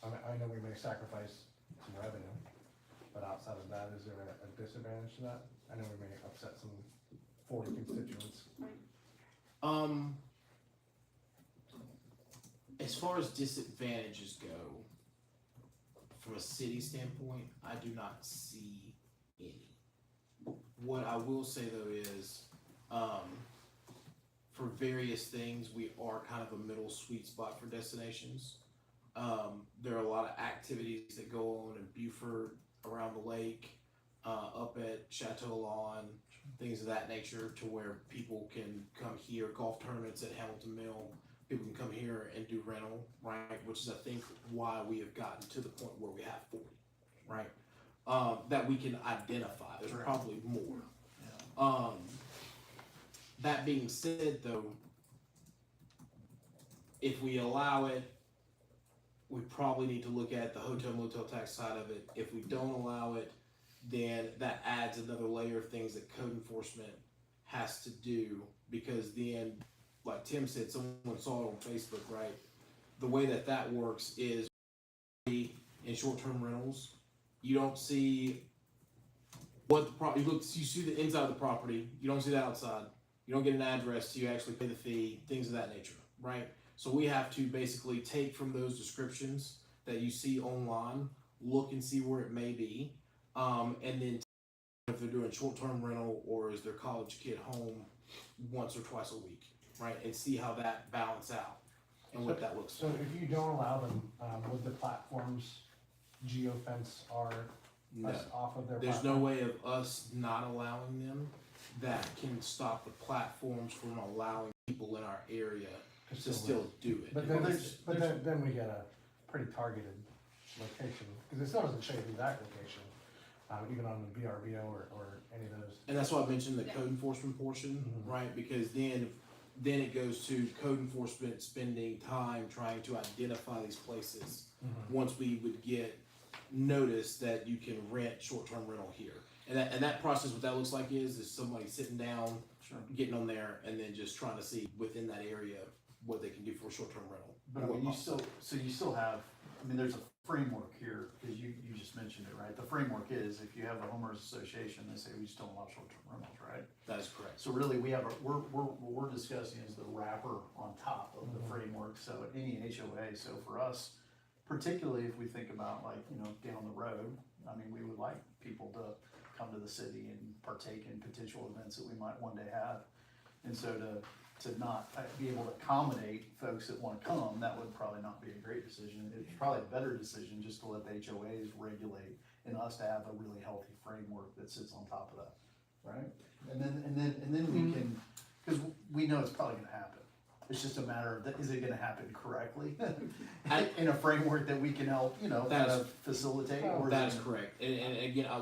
I know we may sacrifice some revenue, but outside of that, is there a disadvantage to that? I know we may upset some 40 constituents. As far as disadvantages go, from a city standpoint, I do not see any. What I will say though is, for various things, we are kind of a middle sweet spot for destinations. There are a lot of activities that go on in Beaufort, around the lake, up at Chateau Lawn, things of that nature, to where people can come here, golf tournaments at Hamilton Mill, people can come here and do rental, right? Which is, I think, why we have gotten to the point where we have 40, right? That we can identify. There's probably more. That being said, though, if we allow it, we probably need to look at the hotel motel tax side of it. If we don't allow it, then that adds another layer of things that code enforcement has to do, because then, like Tim said, someone saw it on Facebook, right? the way that works is in short-term rentals, you don't see what the you see the inside of the property, you don't see the outside, you don't get an address, you actually pay the fee, things of that nature, right? So we have to basically take from those descriptions that you see online, look and see where it may be, and then if they're doing short-term rental or is their college kid home once or twice a week, right? And see how that balance out and what that looks So like. if you don't allow them, would the platforms geofence No. us off of their There's platform? no way of us not allowing them that can stop the platforms from allowing people in our area to still do it. But then, then we get a pretty targeted location, because it still doesn't show you that location, even on the BRBO or any of those. And that's why I mentioned the code enforcement portion, Mhm. right? Because then it goes to code enforcement spending time trying to identify these places. Once we would get notice that you can rent short-term rental here. And that process, what that looks like is somebody sitting down, getting on there, and then just trying to see within that area what they can do for a short-term rental. But I mean, you still have, I mean, there's a framework here, because you just mentioned it, right? The framework is, if you have a homeowners association, they say we just don't allow short-term rentals, right? That is correct. So really, what we're discussing is the wrapper on top of the framework, so any HOA, so for us, particularly if we think about like, down the road, I mean, we would like people to come to the city and partake in potential events that we might one day have. And so to not be able to accommodate folks that wanna come, that would probably not be a great decision. It's probably a better decision just to let the HOAs regulate and us to have a really healthy framework that sits on top of that, right? And then we can, cause we know it's probably gonna happen. It's just a matter of, is it gonna happen correctly? In a framework that we can help, kind of facilitate? Or That is correct. And again, I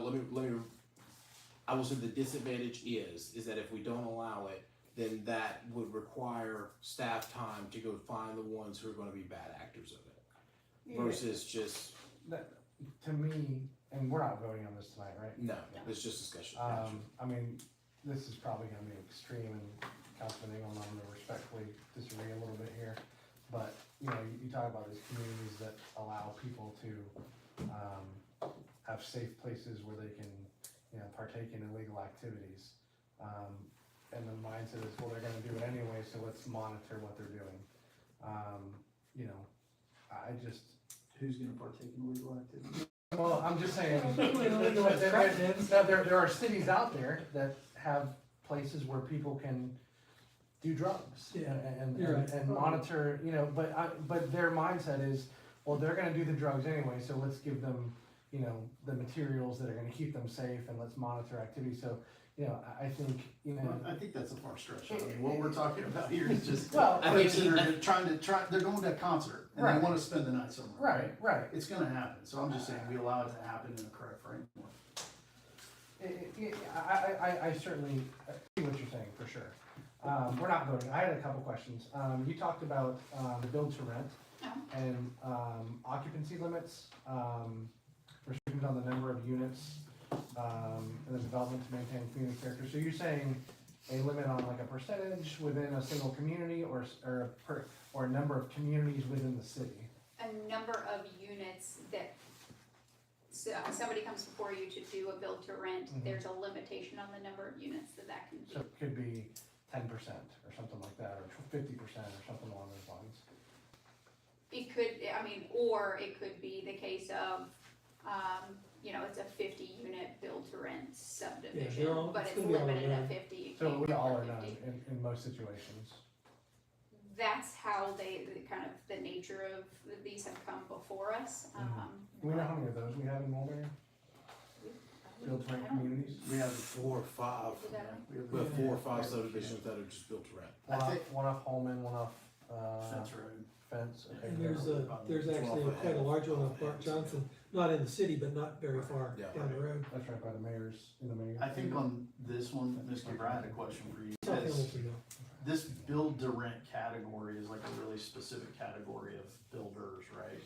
will say the disadvantage is that if we don't allow it, then that would require staff time to go find the ones who are gonna be bad actors of it. Versus just, To me, and we're not voting on this tonight, right? no, it's just discussion. I mean, this is probably gonna be extreme, and Councilman Ingram, I'm gonna respectfully disagree a little bit here. But, you talk about these communities that allow people to, have safe places where they can, partake in illegal activities. And the mindset is, well, they're gonna do it anyway, so let's monitor what they're doing. I just, Who's gonna partake in illegal activity? well, I'm just saying, Illegal activities. there are cities out there that have places where people can do drugs Yeah, and you're right. and monitor, but their mindset is, well, they're gonna do the drugs anyway, so let's give them, the materials that are gonna keep them safe, and let's monitor activity. So, I think, I think that's a far stretch. I mean, what we're talking about here is just, Well, I think- folks that are they're going to a concert and Right. they wanna spend the night somewhere. right. It's gonna happen, so I'm just saying, we allow it to happen in the correct framework. I certainly see what you're saying, for sure. We're not voting. I had a couple questions. You talked about, the build to rent and, occupancy limits, restrictions on the number of units, and the development to maintain community character. So you're saying a limit on like a percentage within a single community, or a number of communities within the city? A number of units that, so somebody comes before you to do a build to rent, there's a limitation on the number of units that can be. So it could be 10% or something like that, or 50% or something along those lines. It could, or it could be the case of, it's a 50-unit build-to-rent subdivision, they're all- but it's it's gonna be all limited around. at 50. You So can't we go all over are done 50. in most situations. That's how the nature of these have come before us. Do we know how many of those we have in Mulberry? Build to rent communities? We have 4 or 5. Is that right? We have 4 or 5 subdivisions that are just built to rent. One off Holman, one off, Fence Road. Fence. Okay. And there's actually quite a large one on Bart Johnson, not in the city, but not very far Yeah. down the road. That's right by the mayor's, in the mayor's. I think on this one, Mr. Bryan, I had a question for you. South Hamilton, though. This build to rent category is like a really specific category of builders, right?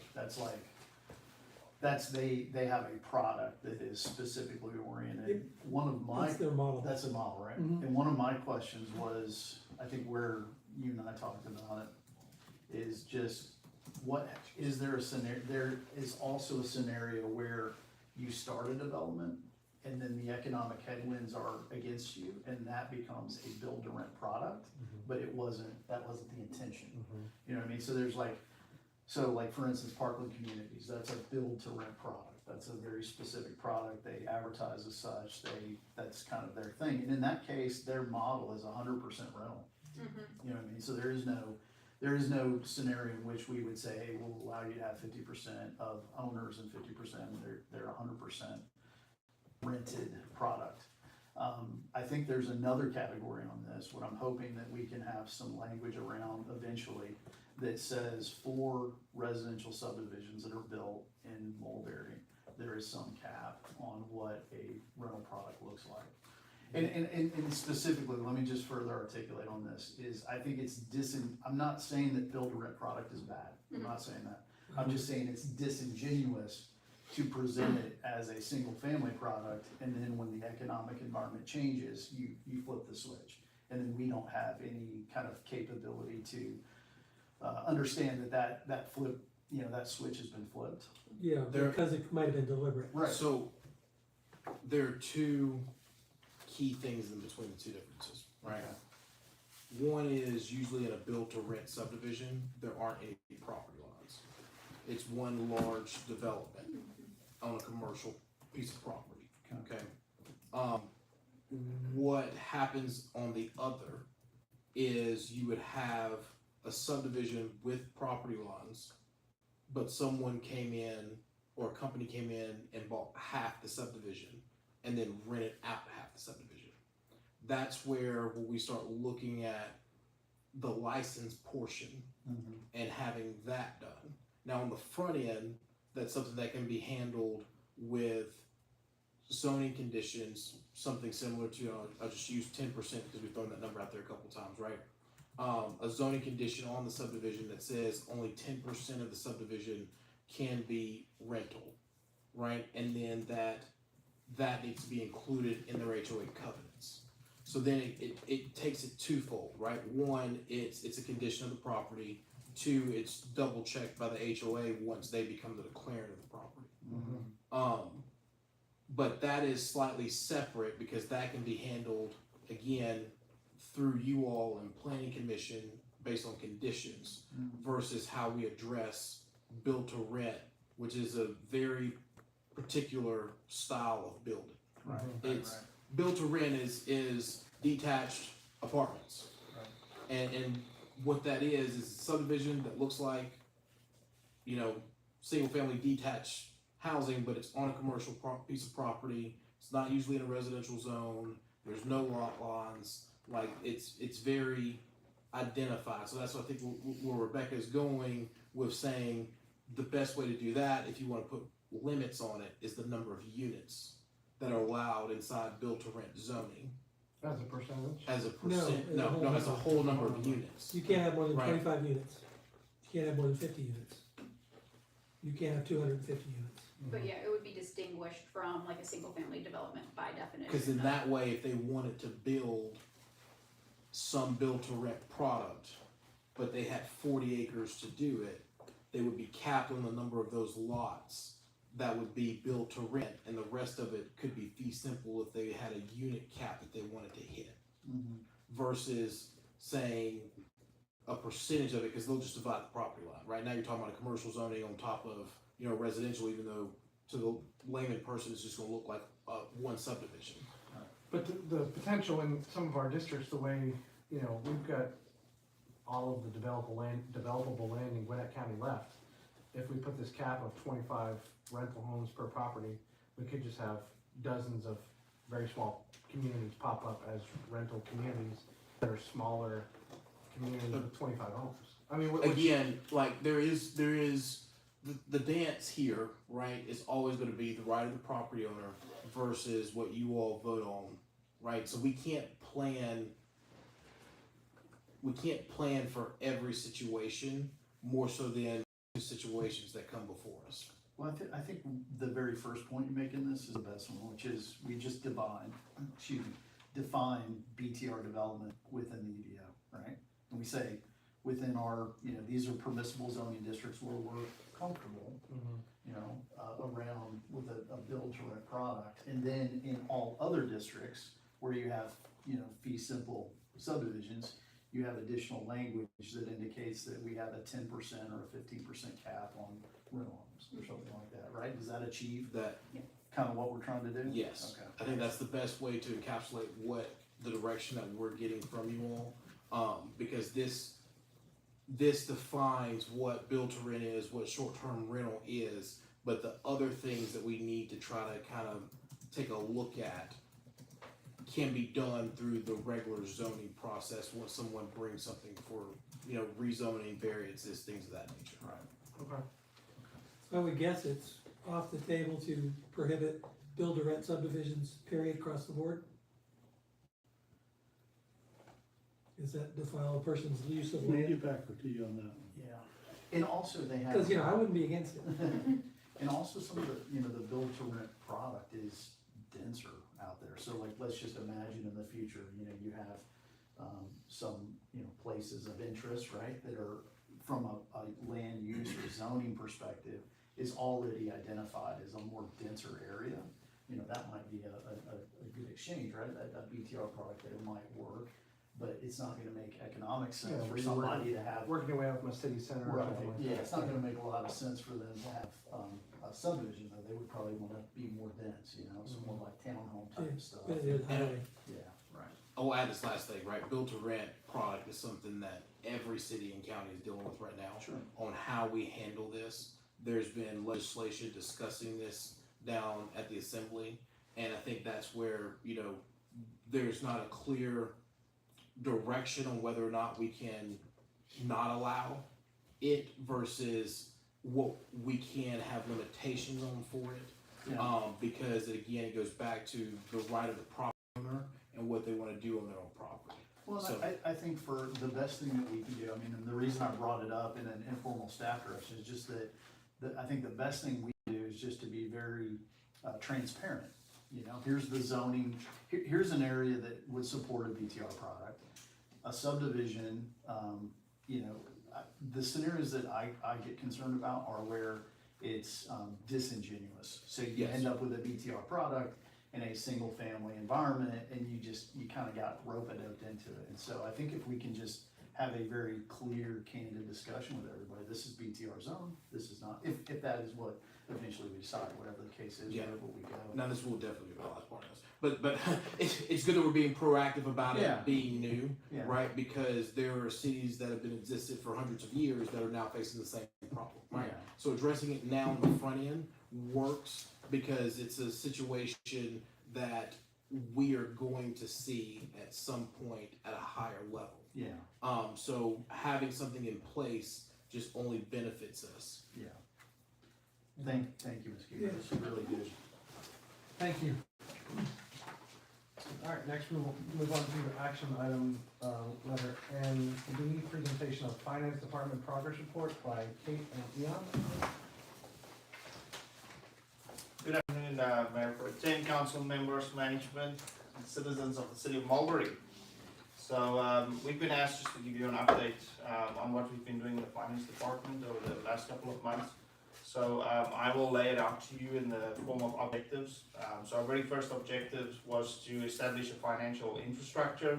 They have a product that is specifically oriented. One of my, That's their model. that's a model, right? Mhm. And one of my questions was, I think where you and I talked about it, is just what, is there a scenario, there is also a scenario where you start a development and then the economic headwinds are against you and that becomes a build to rent product, but that wasn't the intention. You know what I mean? So there's like, for instance, Parkland Communities, that's a build to rent product. That's a very specific product. They advertise as such. That's kind of their thing. And in that case, their model is 100% rental. You know what I mean? So there is no scenario in which we would say, hey, we'll allow you to have 50% of owners and 50% they're 100% rented product. I think there's another category on this, what I'm hoping that we can have some language around eventually that says for residential subdivisions that are built in Mulberry, there is some cap on what a rental product looks like. And specifically, let me just further articulate on this, is I think it's I'm not saying that build to rent product is bad. I'm not saying that. I'm just saying it's disingenuous to present it as a single family product, and then when the economic environment changes, you flip the switch. And then we don't have any kind of capability to understand that flip, that switch has been flipped. Yeah, because it might have been deliberate. Right. So there are two key things in between the two differences, right? Okay. One is usually in a build to rent subdivision, there aren't any property lines. It's one large development on a commercial piece of property, okay? What happens on the other is you would have a subdivision with property lines, but someone came in or a company came in and bought half the subdivision and then rented out half the subdivision. That's where we start looking at the license portion and having that done. Now on the front end, that's something that can be handled with zoning conditions, something similar to, I'll just use 10% because we've thrown that number out there a couple times, right? A zoning condition on the subdivision that says only 10% of the subdivision can be rental, right? And then that needs to be included in their HOA covenants. So then it takes it twofold, right? One, it's a condition of the property. Two, it's double checked by the HOA once they become the declarant of the property. But that is slightly separate because that can be handled, again, through you all and planning commission based on conditions versus how we address build to rent, which is a very particular style of building. Right. It's build to rent is detached apartments. Right. And what that is a subdivision that looks like, single family detached housing, but it's on a commercial piece of property. It's not usually in a residential zone. There's no lot lines. Like it's very identified. So that's what I think where Rebecca is going with saying the best way to do that, if you want to put limits on it, is the number of units that are allowed inside build to rent zoning. As a percentage? As a percent, no, as a whole number of units. You can't have more than Right. 25 units. You can't have more than 50 units. You can't have 250 units. But yeah, it would be distinguished from like a single family development by definition. Because in that way, if they wanted to build some build to rent product, but they had 40 acres to do it, they would be capped on the number of those lots that would be built to rent, and the rest of it could be fee simple if they had a unit cap that they wanted to hit. Versus saying a percentage of it, because they'll just divide the property line. Right now you're talking about a commercial zoning on top of residential, even though to the layman person it's just going to look like one subdivision. But the potential in some of our districts, the way, we've got all of the developable land in Gwinnett County left. If we put this cap of 25 rental homes per property, we could just have dozens of very small communities pop up as rental communities that are smaller communities with 25 homes. I mean, Again, like there is the dance here, right, is always going to be the right of the property owner versus what you all vote on, right? So we can't plan for every situation more so than situations that come before us. Well, I think the very first point you make in this is the best one, which is we just define BTR development within the UDO, right? And we say within our, these are permissible zoning districts where we're comfortable, around with a build to rent product. And then in all other districts where you have, fee simple subdivisions, you have additional language that indicates that we have a 10% or a 15% cap on rental homes or something like that, right? Does that achieve That, kind of what we're trying to do? yes, Okay. I think that's the best way to encapsulate what the direction that we're getting from you all, because this defines what build to rent is, what short-term rental is, but the other things that we need to try to kind of take a look at can be done through the regular zoning process once someone brings something for, rezoning, variances, things of that nature. Right. Okay. So I would guess it's off the table to prohibit build-to-rent subdivisions, period, across the board? Does that defile a person's use of We'll land? get back to you on that one. Yeah. And also they have. Because, I wouldn't be against it. And also some of the, the build to rent product is denser out there. So like, let's just imagine in the future, you have, some, places of interest, right? That are from a land use or zoning perspective is already identified as a more denser area. That might be a good exchange, right? That BTR product that it might work, but it's not gonna make economic sense Yeah, for where you're somebody to have. Working your way up from a city center or Right, something like that. yeah, it's not gonna make a lot of sense for them to have, a subdivision, though, they would probably wanna be more dense, so more like townhome type stuff. But it is highway. Yeah, right. I'll add this last thing, right? Build to rent product is something that every city and county is dealing with right now. Sure. On how we handle this. There's been legislation discussing this down at the assembly, and I think that's where, there's not a clear direction on whether or not we can not allow it versus what we can have limitations on for it. Yeah. Because again, it goes back to the right of the property owner and what they want to do on their own property. Well, So- I think for the best thing that we can do, and the reason I brought it up in an informal staff direction is just that, I think the best thing we can do is just to be very transparent. Here's the zoning, here's an area that would support a BTR product. A subdivision, the scenarios that I get concerned about are where it's disingenuous. So you Yes. end up with a BTR product in a single family environment and you kind of got rope-a-doped into it. And so I think if we can just have a very clear, candid discussion with everybody, this is BTR zone, this is not, if that is what eventually we decide, whatever the case is, Yeah. wherever we go. Now, this will definitely be the last part of this, but it's good that we're being proactive about Yeah. it being new, Yeah. right? Because there are cities that have been existed for hundreds of years that are now facing the same problem, right? Yeah. So addressing it now on the front end works because it's a situation that we are going to see at some point at a higher level. Yeah, So having something in place just only benefits us. yeah. Thank you, Ms. Keefer, it's really good. Thank you. All right, next we'll move on to action item, letter N, the need presentation of Finance Department Progress Report by Kate and Eon. Good afternoon, Mayor Pro Tem, council members, management, and citizens of the city of Mulberry. So we've been asked just to give you an update on what we've been doing in the finance department over the last couple of months. So I will lay it out to you in the form of objectives. So our very first objective was to establish a financial infrastructure.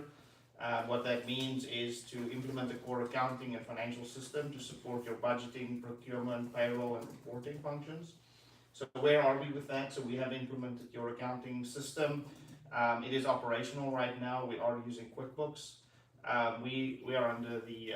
What that means is to implement a core accounting and financial system to support your budgeting, procurement, payroll, and reporting functions. So where are we with that? So we have implemented your accounting system. It is operational right now. We are using QuickBooks. We are under the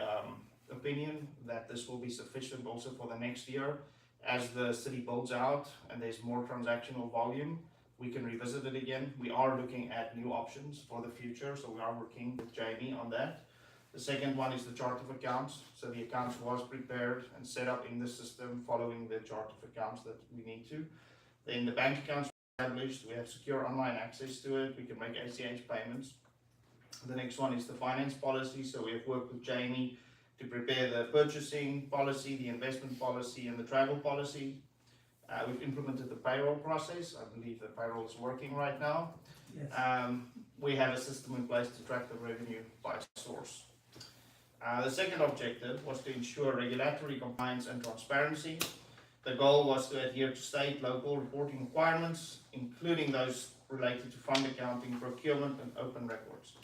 opinion that this will be sufficient also for the next year. As the city builds out and there's more transactional volume, we can revisit it again. We are looking at new options for the future, so we are working with Jamie on that. The second one is the chart of accounts. So the accounts was prepared and set up in the system following the chart of accounts that we need to. Then the bank accounts established, we have secure online access to it, we can make ACH payments. The next one is the finance policy, so we have worked with Jamie to prepare the purchasing policy, the investment policy, and the travel policy. We've implemented the payroll process. I believe the payroll is working right now. Yes. We have a system in place to track the revenue by source. The second objective was to ensure regulatory compliance and transparency. The goal was to adhere to state, local reporting requirements, including those related to fund accounting, procurement, and open records.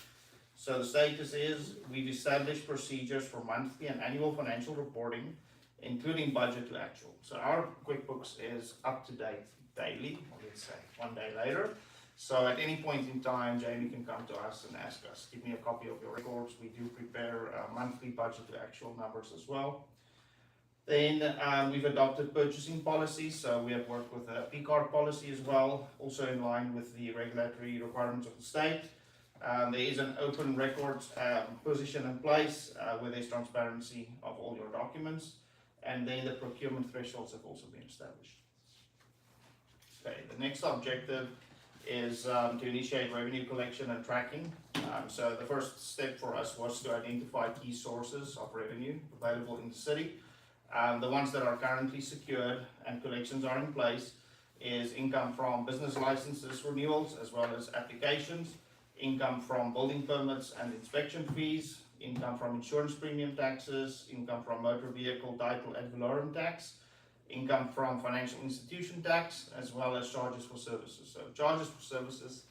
So the status is we've established procedures for monthly and annual financial reporting, including budget to actual. So our QuickBooks is up to date daily, or let's say one day later. So at any point in time, Jamie can come to us and ask us, give me a copy of your records. We do prepare monthly budget to actual numbers as well. Then we've adopted purchasing policies, so we have worked with a P-card policy as well, also in line with the regulatory requirements of the state. There is an open records position in place where there's transparency of all your documents, and then the procurement thresholds have also been established. Okay, the next objective is to initiate revenue collection and tracking. So the first step for us was to identify key sources of revenue available in the city. The ones that are currently secured and collections are in place is income from business licenses renewals as well as applications, income from building permits and inspection fees, income from insurance premium taxes, income from motor vehicle title ad valorem tax, income from financial institution tax, as well as charges for services. So charges for services is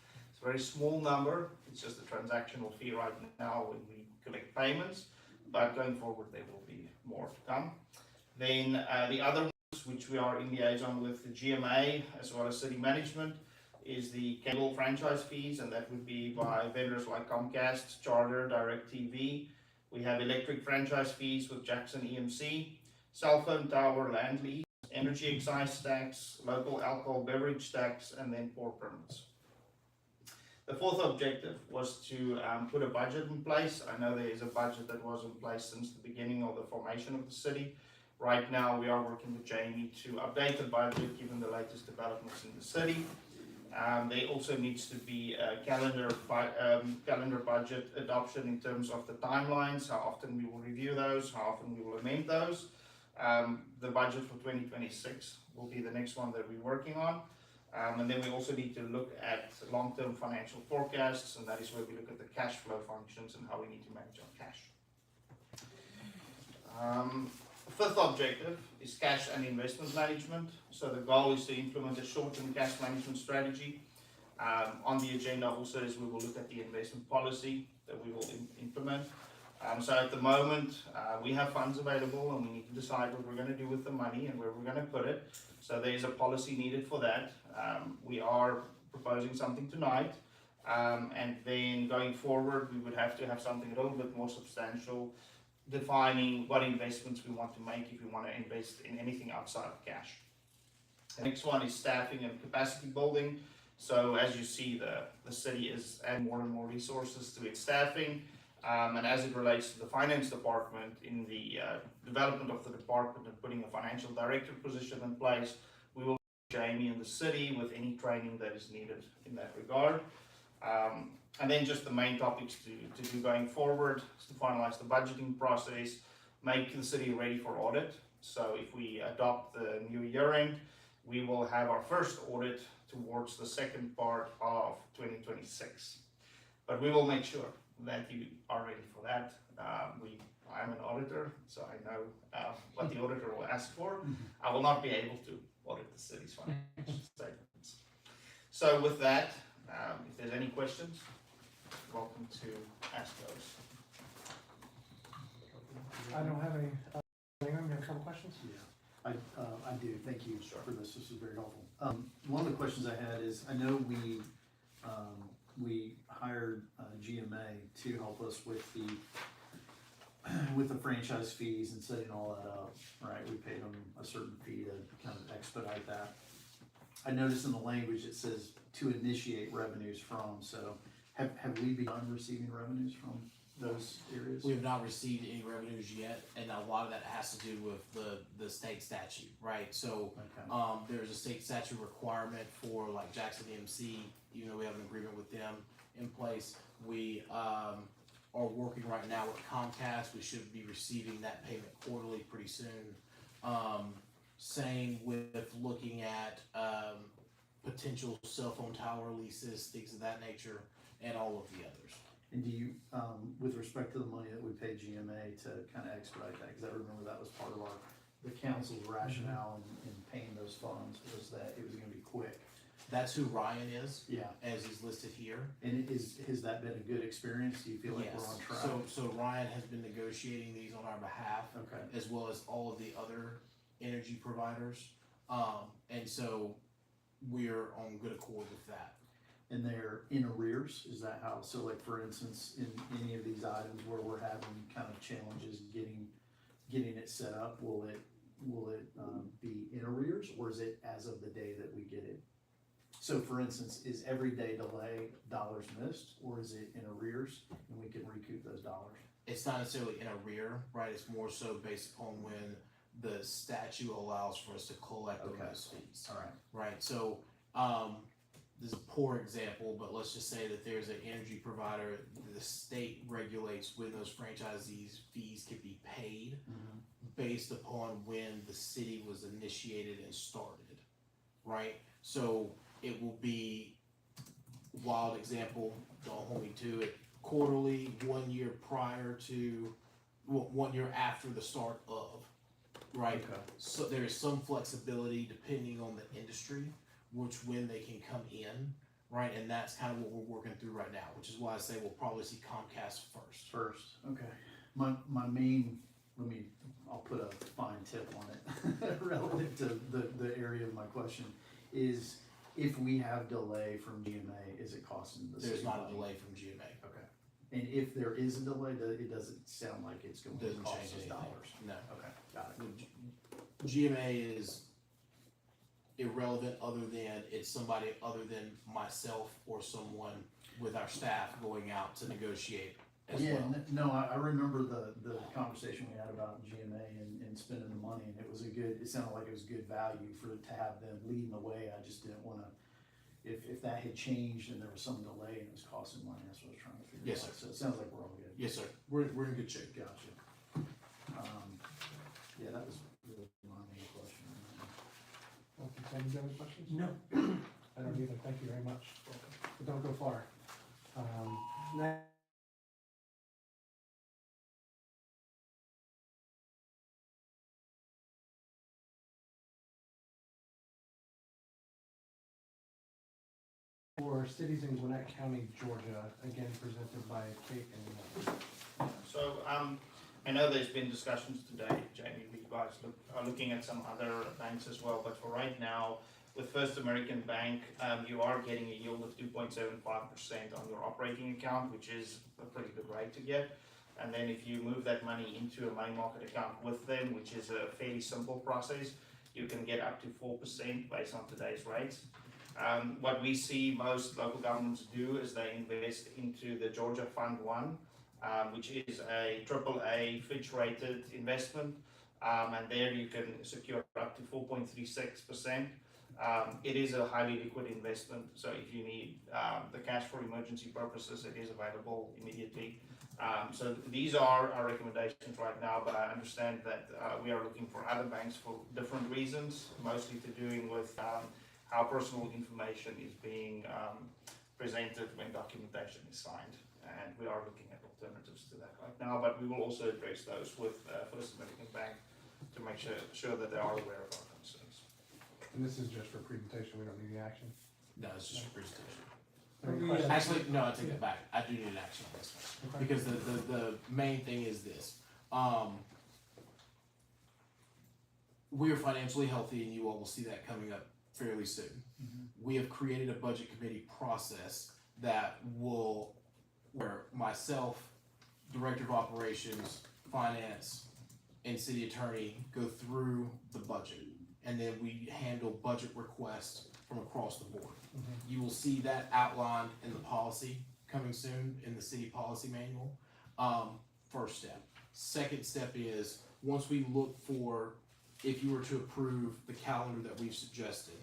a very small number. It's just a transactional fee right now when we collect payments, but going forward there will be more to come. Then the other ones which we are in liaison with the GMA as well as city management is the cable franchise fees, and that would be by vendors like Comcast, Charter, DirecTV. We have electric franchise fees with Jackson EMC, cell phone tower land lease, energy excise tax, local alcohol beverage tax, and then port permits. The fourth objective was to put a budget in place. I know there is a budget that was in place since the beginning of the formation of the city. Right now we are working with Jamie to update the budget given the latest developments in the city. There also needs to be a calendar budget adoption in terms of the timelines, how often we will review those, how often we will amend those. The budget for 2026 will be the next one that we're working on. And then we also need to look at long-term financial forecasts, and that is where we look at the cash flow functions and how we need to manage our cash. Fifth objective is cash and investment management. So the goal is to implement a short-term cash management strategy. On the agenda also is we will look at the investment policy that we will implement. So at the moment, we have funds available and we need to decide what we're going to do with the money and where we're going to put it. So there is a policy needed for that. We are proposing something tonight. And then going forward, we would have to have something a little bit more substantial, defining what investments we want to make if we want to invest in anything outside of cash. The next one is staffing and capacity building. So as you see, the city is adding more and more resources to its staffing. And as it relates to the finance department, in the development of the department and putting a financial director position in place, we will Jamie in the city with any training that is needed in that regard. And then just the main topics to do going forward is to finalize the budgeting process, make the city ready for audit. So if we adopt the new year end, we will have our first audit towards the second part of 2026. But we will make sure that you are ready for that. I'm an auditor, so I know what the auditor will ask for. I will not be able to audit the city's financial statements. So with that, if there's any questions, welcome to ask those. I don't have any. Anyone, you have a couple questions? Yeah, I do. Thank you for this. This is very helpful. One of the questions I had is, I know we hired GMA to help us with the franchise fees and setting all that up, right? We paid them a certain fee to kind of expedite that. I noticed in the language it says to initiate revenues from, so have we begun receiving revenues from those areas? We have not received any revenues yet, and a lot of that has to do with the state statute, right? So Okay. there's a state statute requirement for like Jackson EMC, even though we have an agreement with them in place. We are working right now with Comcast. We should be receiving that payment quarterly pretty soon. Same with looking at potential cell phone tower leases, things of that nature, and all of the others. And do you, with respect to the money that we pay GMA to kind of expedite that, because I remember that was part of the council's rationale in paying those funds, was that it was gonna be quick. That's who Ryan is, Yeah, as he's listed here. and has that been a good experience? Do you feel like we're Yes. on track? So Ryan has been negotiating these on our behalf, Okay, as well as all of the other energy providers. And so we're on good accord with that. and they're in arrears, is that how, so like, for instance, in any of these items where we're having kind of challenges getting it set up, will it be in arrears, or is it as of the day that we get it? So for instance, is every day delay dollars missed, or is it in arrears and we can recoup those dollars? It's not necessarily in arrear, right? It's more so based upon when the statute allows for us to collect on Okay. those fees, All right. right? So, this is a poor example, but let's just say that there's an energy provider, the state regulates when those franchisees' fees can be paid based upon when the city was initiated and started, right? So it will be, wild example, don't hold me to it, quarterly, 1 year prior to, 1 year after the start of, right? Okay. So there is some flexibility depending on the industry, when they can come in, right? And that's kind of what we're working through right now, which is why I say we'll probably see Comcast first. Okay. My main, I'll put a fine tip on it relative to the area of my question is, if we have delay from GMA, is it costing the city? There's not a money? delay from GMA. Okay. And if there is a delay, it doesn't sound like it's going to Doesn't cost change us anything. dollars. No. Okay, got it. GMA is irrelevant other than it's somebody other than myself or someone with our staff going out to negotiate as Yeah, well. no, I remember the conversation we had about GMA and spending the money, and it sounded like it was good value to have them leading the way. I just didn't wanna, if that had changed and there was some delay and it was costing money, that's what I was trying to figure out. Yes, sir. So it sounds like we're all good. Yes, sir. We're in good shape. Gotcha. Yeah, that was really my main question. Okay, Sam, you got any questions? No. I don't either, thank you very much. But don't go far. Next. For cities in Gwinnett County, Georgia, again presented by Kate and. So, I know there's been discussions today, Jamie, you guys are looking at some other banks as well, but for right now, with First American Bank, you are getting a yield of 2.75% on your operating account, which is a pretty good rate to get. And then if you move that money into a money market account with them, which is a fairly simple process, you can get up to 4% based on today's rates. What we see most local governments do is they invest into the Georgia Fund 1, which is a AAA Fitch rated investment, and there you can secure up to 4.36%. It is a highly liquid investment, so if you need the cash for emergency purposes, it is available immediately. So these are our recommendations right now, but I understand that we are looking for other banks for different reasons, mostly to doing with how personal information is being presented when documentation is signed. And we are looking at alternatives to that right now, but we will also address those with First American Bank to make sure that they are aware of our concerns. And this is just for presentation, we don't need any action. No, it's just a presentation. Any Yeah. questions? Actually, no, I take that back. I do need an action on this one. Okay. Because the main thing is this. We are financially healthy and you all will see that coming up fairly soon. We have created a budget committee process that where myself, Director of Operations, Finance, and City Attorney go through the budget. And then we handle budget requests from across the board. You will see that outlined in the policy coming soon in the city policy manual. First step. Second step is, once we look for, if you were to approve the calendar that we've suggested,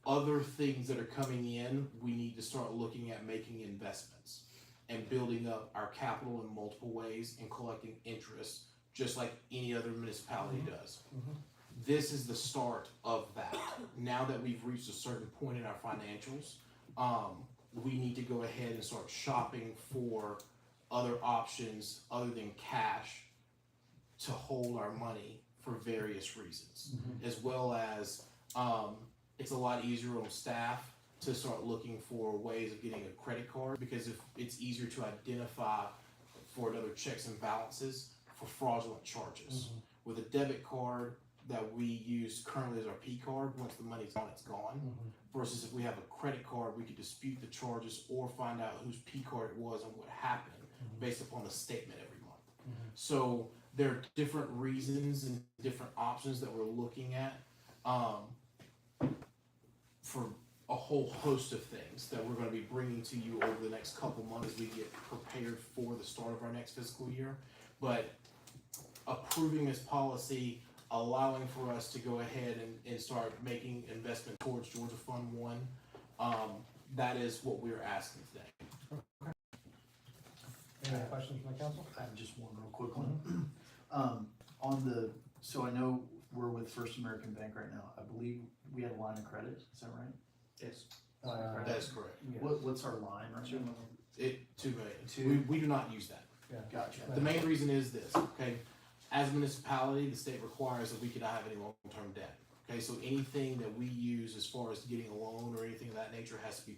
other things that are coming in, we need to start looking at making investments and building up our capital in multiple ways and collecting interest, just like any other municipality does. This is the start of that. Now that we've reached a certain point in our financials, we need to go ahead and start shopping for other options other than cash to hold our money for various reasons, as well as it's a lot easier on staff to start looking for ways of getting a credit card, because if it's easier to identify for another checks and balances for fraudulent charges. With a debit card that we use currently as our P card, once the money's gone, it's gone. Versus if we have a credit card, we could dispute the charges or find out whose P card it was and what happened based upon the statement every month. So there are different reasons and different options that we're looking at for a whole host of things that we're going to be bringing to you over the next couple months as we get prepared for the start of our next fiscal year. But approving this policy, allowing for us to go ahead and start making investment towards Georgia Fund 1, that is what we're asking today. Any other questions from the council? I have just one real quick one. So I know we're with First American Bank right now. I believe we have a line of credit, is that right? Yes. That is correct. What's our line right now? $2 million. We do not use that. Gotcha. The main reason is this, okay? As a municipality, the state requires that we cannot have any long-term debt. Okay, so anything that we use as far as getting a loan or anything of that nature has to be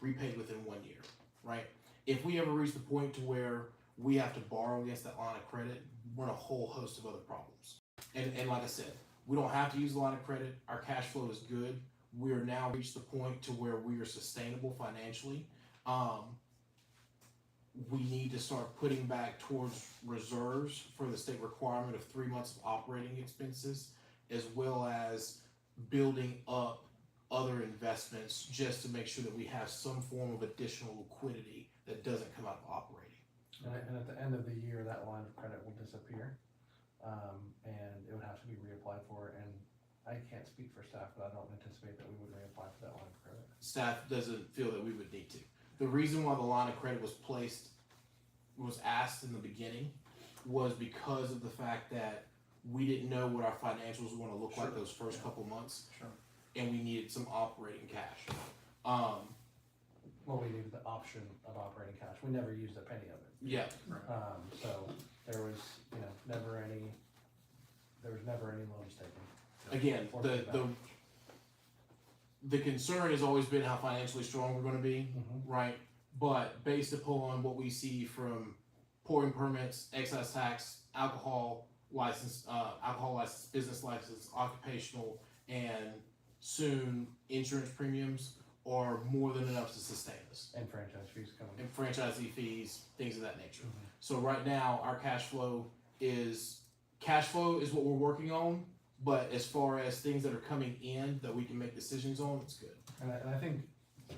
repaid within 1 year, right? If we ever reach the point to where we have to borrow against that line of credit, we're in a whole host of other problems. And like I said, we don't have to use the line of credit. Our cash flow is good. We are now reached the point to where we are sustainable financially. We need to start putting back towards reserves for the state requirement of 3 months of operating expenses, as well as building up other investments just to make sure that we have some form of additional liquidity that doesn't come out of operating. And at the end of the year, that line of credit will disappear, and it would have to be reapplied for. And I can't speak for staff, but I don't anticipate that we would reapply for that line of credit. Staff doesn't feel that we would need to. The reason why the line of credit was asked in the beginning was because of the fact that we didn't know what our financials were gonna look like those first couple months. Sure. And we needed some operating cash. Well, we needed the option of operating cash. We never used a penny of it. Yeah, So there was, never any loans taken. again, Or the payback. the concern has always been how financially strong we're gonna be, right? But based upon what we see from pouring permits, excise tax, alcohol license, business license, occupational, and soon insurance premiums are more than enough to sustain us. And franchise fees coming. And franchisee fees, things of that nature. So right now, our cash flow is what we're working on, but as far as things that are coming in that we can make decisions on, it's good. And I think,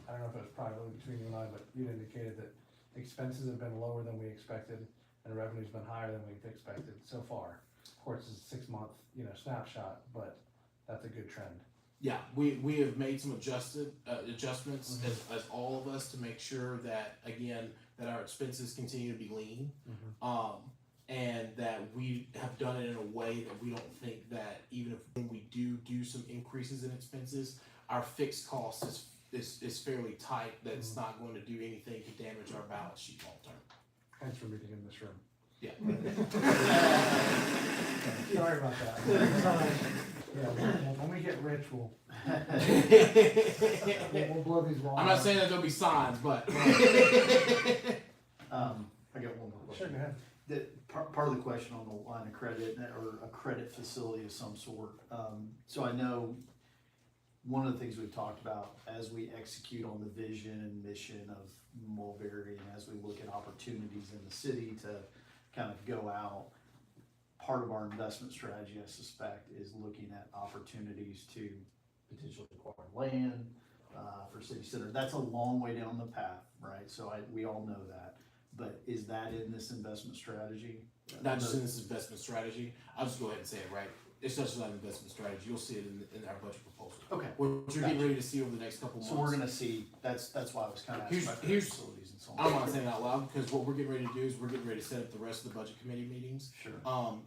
I don't know if it was probably between you and I, but you indicated that expenses have been lower than we expected and revenue's been higher than we expected so far. Of course, it's a 6-month, snapshot, but that's a good trend. Yeah, we have made some adjustments as all of us to make sure that, again, that our expenses continue to be lean. And that we have done it in a way that we don't think that even if when we do some increases in expenses, our fixed cost is fairly tight, that's not going to do anything to damage our balance sheet long term. Thanks for meeting in this room. Yeah. Sorry about that. Yeah, when we get rich, we'll blow these walls. I'm not saying that there'll be signs, but I got one more question. Sure, go ahead. Part of the question on the line of credit or a credit facility of some sort. So I know one of the things we've talked about as we execute on the vision and mission of Mulberry and as we look at opportunities in the city to kind of go out, part of our investment strategy, I suspect, is looking at opportunities to potentially acquire land for city center. That's a long way down the path, right? So we all know that. But is that in this investment strategy? not just in this investment strategy. I'll just go ahead and say it right. It's such an investment strategy. You'll see it in our budget proposal. Okay, What you're getting ready to see over the next couple months. so we're gonna see, that's why I was kinda asking about the Here's- facilities and so on. I don't mind saying it out loud because what we're getting ready to do is we're getting ready to set up the rest of the budget committee meetings. Sure.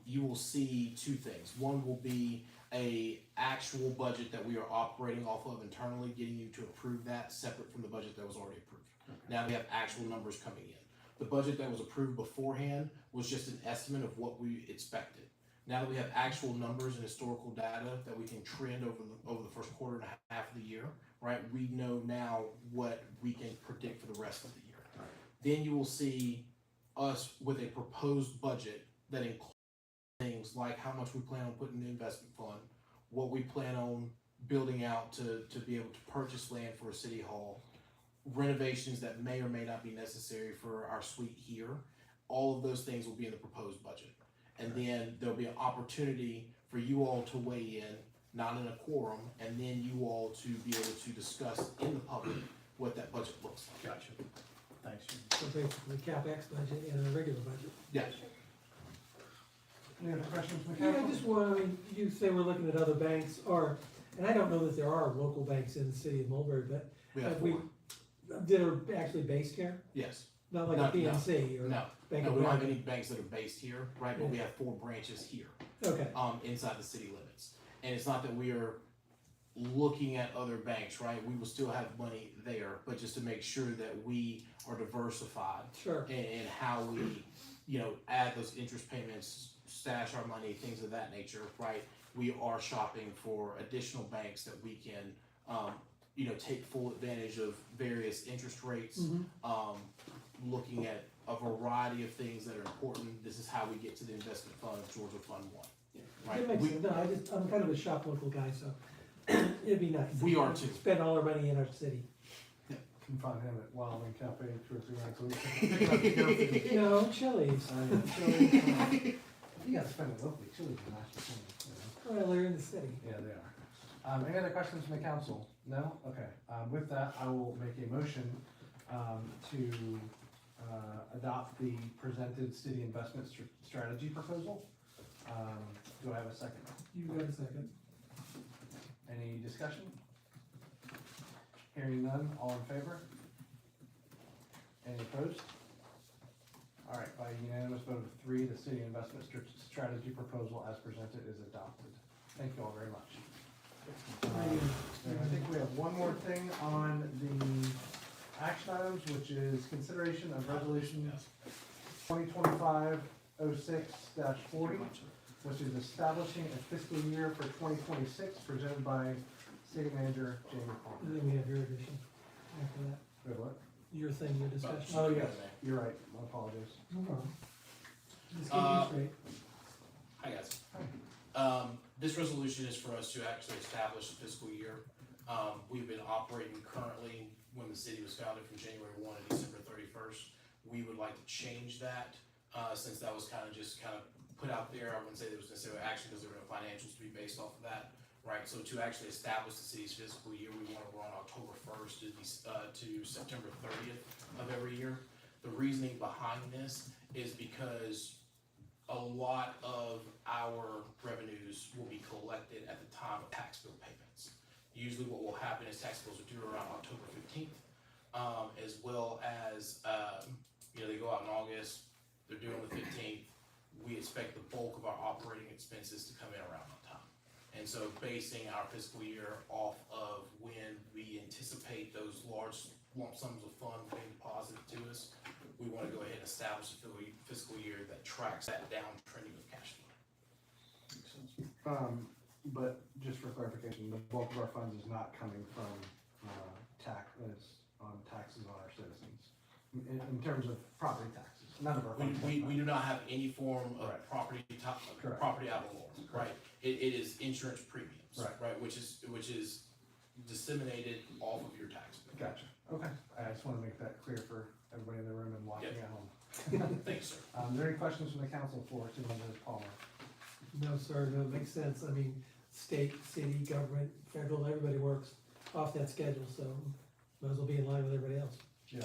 You will see two things. One will be a actual budget that we are operating off of internally, getting you to approve that separate from the budget that was already approved. Now we have actual numbers coming in. The budget that was approved beforehand was just an estimate of what we expected. Now that we have actual numbers and historical data that we can trend over the first quarter and a half of the year, right? We know now what we can predict for the rest of the year. Then you will see us with a proposed budget that includes things like how much we plan on putting in the investment fund, what we plan on building out to be able to purchase land for a city hall, renovations that may or may not be necessary for our suite here. All of those things will be in the proposed budget. And then there'll be an opportunity for you all to weigh in, not in a quorum, and then you all to be able to discuss in the public what that budget looks like. Gotcha. Thanks, Jim. So basically CapEx budget and a regular budget. Yes. Any other questions from the Yeah, I council? just want, I mean, you say we're looking at other banks, or, and I don't know that there are local banks in the city of Mulberry, but We have have we, four. that are actually based here? Yes. Not like No, a PNC or No. Bank No, of we don't have America? any banks that are based here, right? But we have 4 branches here, Okay, inside the city limits. And it's not that we are looking at other banks, right? We will still have money there, but just to make sure that we are diversified sure, in how we, add those interest payments, stash our money, things of that nature, right? We are shopping for additional banks that we can, take full advantage of various interest rates, Mhm. looking at a variety of things that are important. This is how we get to the investment fund of Georgia Fund One. Right? it makes We- sense, no, I'm kind of a shop local guy, so it'd be nice. We are too. Spend all our money in our city. Can find him at Wildman Cafe 2 or 3 nights a week. Pick up the girlfriend. You know, Chili's, You gotta spend it locally, Chili's is a nice thing, well, they're in the city. Yeah, they are. Any other questions from the council? No? Okay, with that, I will make a motion, to, adopt the presented city investment strategy proposal. Do I have a second? You got a second? Any discussion? Hearing none, all in favor? Any opposed? All right, by unanimous vote of 3, the city investment strategy proposal as presented is adopted. Thank you all very much. I think we have one more thing on the action items, which is consideration of resolution 2025-06-40, which is establishing a fiscal year for 2026, presented by City Manager Jamie Palmer. And then we have your addition after that, Good, what? your thing, your discussion. Oh, yes, you're right, my apologies. No problem. Just keep you straight. Hi, guys. This resolution is for us to actually establish a fiscal year. We've been operating currently when the city was founded from January 1 to December 31st. We would like to change that, since that was kind of put out there. I wouldn't say there was necessarily action because there were no financials to be based off of that, right? So to actually establish the city's fiscal year, we want to run October 1st to September 30th of every year. The reasoning behind this is because a lot of our revenues will be collected at the time of tax bill payments. Usually what will happen is tax bills are due around October 15th, as well as, they go out in August, they're due on the 15th. We expect the bulk of our operating expenses to come in around that time. And so basing our fiscal year off of when we anticipate those large lump sums of funds being deposited to us, we want to go ahead and establish a fiscal year that tracks that downtrending of cash flow. But just for clarification, the bulk of our funds is not coming from, taxes on our citizens. In terms of property taxes, none of our funds. We do not have any form of Right. property Correct. property ad valorem, right? It is insurance premiums, Right. which is disseminated off of your tax bill. Gotcha, okay, I just wanna make that clear for everybody in the room and watching Yep. at home. Thanks, sir. Are there any questions from the council for Superintendent Palmer? No, sir, no, it makes sense. I mean, state, city, government, federal, everybody works off that schedule, so might as well be in line with everybody else. Yeah.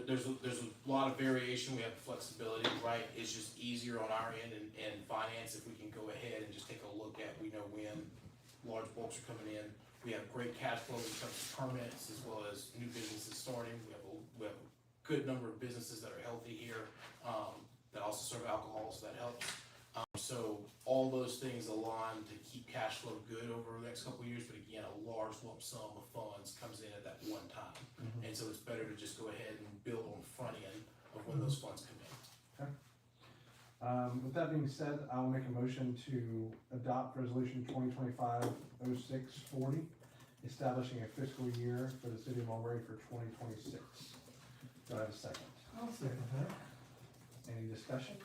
there's a lot of variation, we have flexibility, right? It's just easier on our end and finance if we can go ahead and just take a look at, we know when large bulks are coming in. We have great cash flow when it comes to permits as well as new businesses starting. We have a good number of businesses that are healthy here, that also serve alcohol, so that helps. So all those things align to keep cash flow good over the next couple of years, but again, a large lump sum of funds comes in at that one time. And so it's better to just go ahead and build on the front end of when those funds come in. With that being said, I'll make a motion to adopt resolution 2025-0640, establishing a fiscal year for the city of Mulberry for 2026. Do I have a second? I'll second that. Any discussion?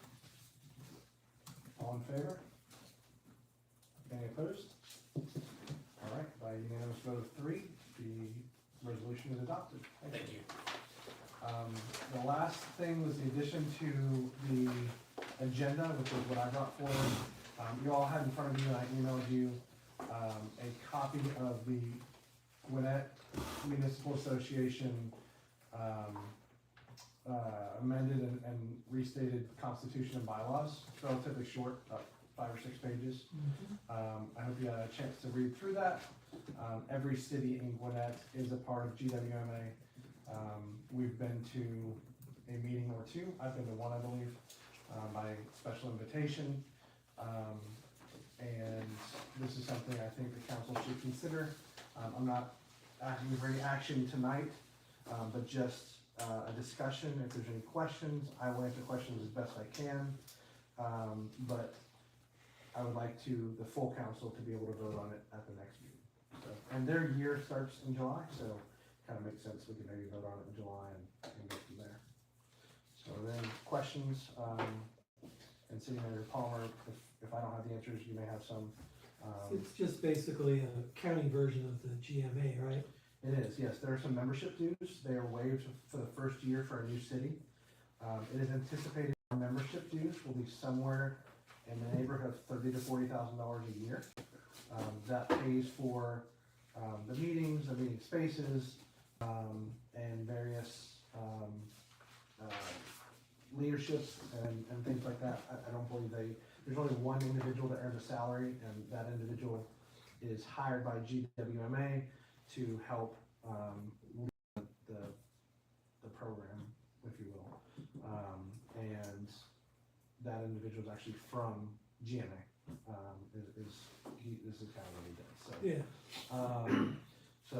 All in favor? Any opposed? All right, by unanimous vote of 3, the resolution is adopted. Thank you. The last thing was the addition to the agenda, which is what I brought forward. You all had in front of you, and I emailed you, a copy of the Gwinnett Municipal Association amended and restated constitution and bylaws. It's relatively short, about 5 or 6 pages. I hope you had a chance to read through that. Every city in Gwinnett is a part of GWMA. We've been to a meeting or 2. I've been to one, I believe, by special invitation. And this is something I think the council should consider. I'm not asking for any action tonight, but just a discussion. If there's any questions, I will answer questions as best I can. But I would like the full council to be able to vote on it at the next meeting. So, and their year starts in July, so kind of makes sense. We can maybe vote on it in July and go from there. So then questions, and City Manager Palmer, if I don't have the answers, you may have some. It's just basically a county version of the GMA, right? It is, yes. There are some membership dues. They are waived for the first year for a new city. It is anticipated our membership dues will be somewhere in the neighborhood of $30,000 to $40,000 a year. That pays for the meetings, the meeting spaces, and various leaderships and things like that. I don't believe there's only one individual that earns a salary, and that individual is hired by GWMA to help lead the program, if you will. And that individual is actually from GMA. This is kind of what he does. So, Yeah. So,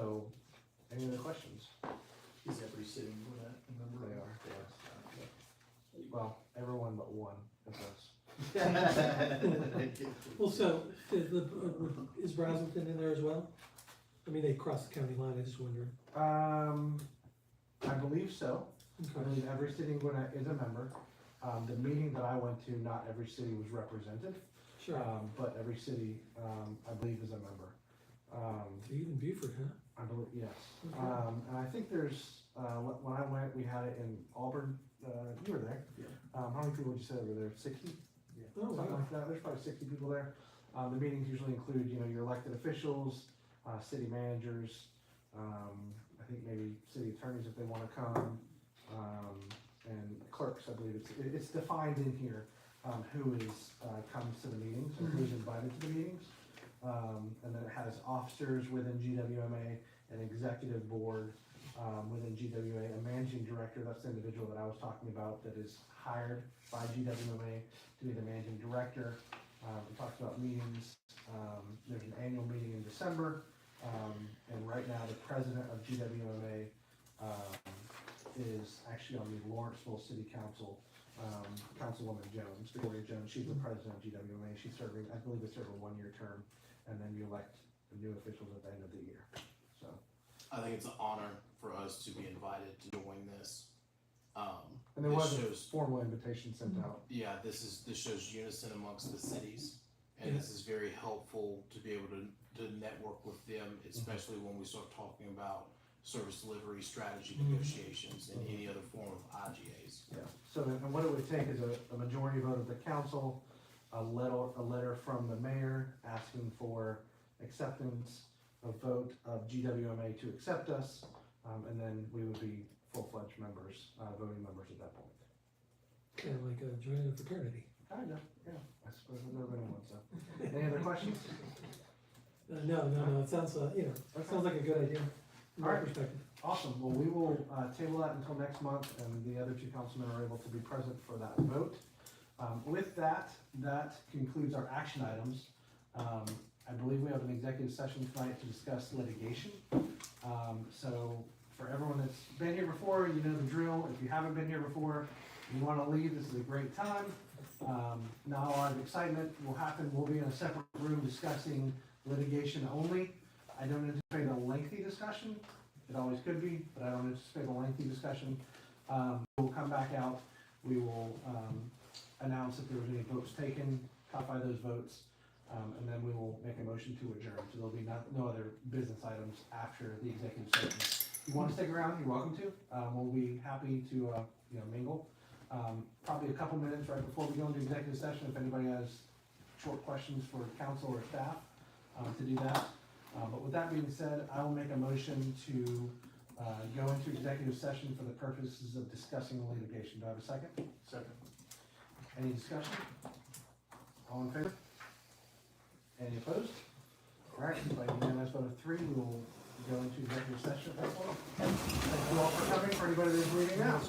any other questions? Is every city with that, remember? They are, yes. Well, everyone but one of us. Well, so, is Brazelton in there as well? I mean, they cross the county line, I just wondered. I believe so. I Okay. believe every city in Gwinnett is a member. The meeting that I went to, not every city was represented, Sure. but every city, I believe, is a member. Even Buford, huh? I believe, yes. Okay. And I think there's, when I went, we had it in Auburn. You were there. Yeah. How many people would you say were there? 60? Oh, Something wow. like that. There's probably 60 people there. The meetings usually include, your elected officials, city managers, I think maybe city attorneys if they want to come, and clerks. I believe it's defined in here who comes to the meetings and who's invited to the meetings. And then it has officers within GWMA, an executive board within GWA, a managing director. That's the individual that I was talking about that is hired by GWMA to be the managing director. We talked about meetings. There's an annual meeting in December, and right now the president of GWMA is actually on the Lawrenceville City Council. Councilwoman Jones, Victoria Jones, she's the president of GWMA. She's serving, I believe, a 1-year term, and then you elect the new officials at the end of the year. So I think it's an honor for us to be invited to join this. and there This was a shows, formal invitation sent out. yeah, this shows unison amongst the cities, and Yeah. this is very helpful to be able to network with them, especially when we start talking about service delivery strategy negotiations and any other form of IGAs. Yeah. So and what it would take is a majority vote of the council, a letter from the mayor asking for acceptance, a vote of GWMA to accept us, and then we would be full-fledged members, voting members at that point. Kind of like joining a fraternity. Kind of, yeah, I suppose I've never been in one, so. Any other questions? No, it sounds, it sounds like a good idea from my Alright. perspective. Awesome, well, we will table that until next month, and the other two councilmen are able to be present for that vote. With that, that concludes our action items. I believe we have an executive session tonight to discuss litigation. So for everyone that's been here before, you know the drill. If you haven't been here before, you wanna leave, this is a great time. Not a lot of excitement will happen, we'll be in a separate room discussing litigation only. I don't anticipate a lengthy discussion, it always could be, but I don't anticipate a lengthy discussion. We'll come back out, we will, announce if there was any votes taken, codify those votes, and then we will make a motion to adjourn, so there'll be no other business items after the executive session. If you wanna stick around, you're welcome to, we'll be happy to, mingle. Probably a couple minutes right before we go into executive session, if anybody has short questions for council or staff, to do that. But with that being said, I will make a motion to go into executive session for the purposes of discussing litigation. Do I have a second? Second. Any discussion? All in favor? Any opposed? All right, by unanimous vote of 3, we will go into executive session at that point. Thank you all for coming, for anybody that's leaving now.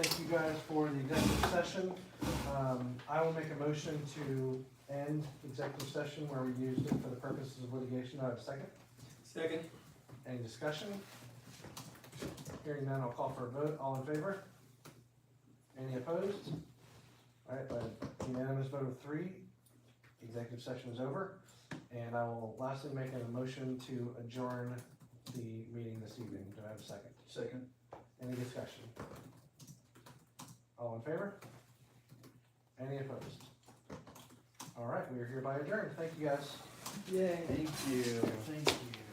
thank you guys for the executive session. I will make a motion to end executive session where we used it for the purposes of litigation. Do I have a second? Second. Any discussion? Hearing none, I'll call for a vote. All in favor? Any opposed? All right, by unanimous vote of 3, executive session is over. And I will lastly make a motion to adjourn the meeting this evening. Do I have a second? Second. Any discussion? All in favor? Any opposed? All right, we are hereby adjourned. Thank you, guys. Yay. Thank you. Thank you.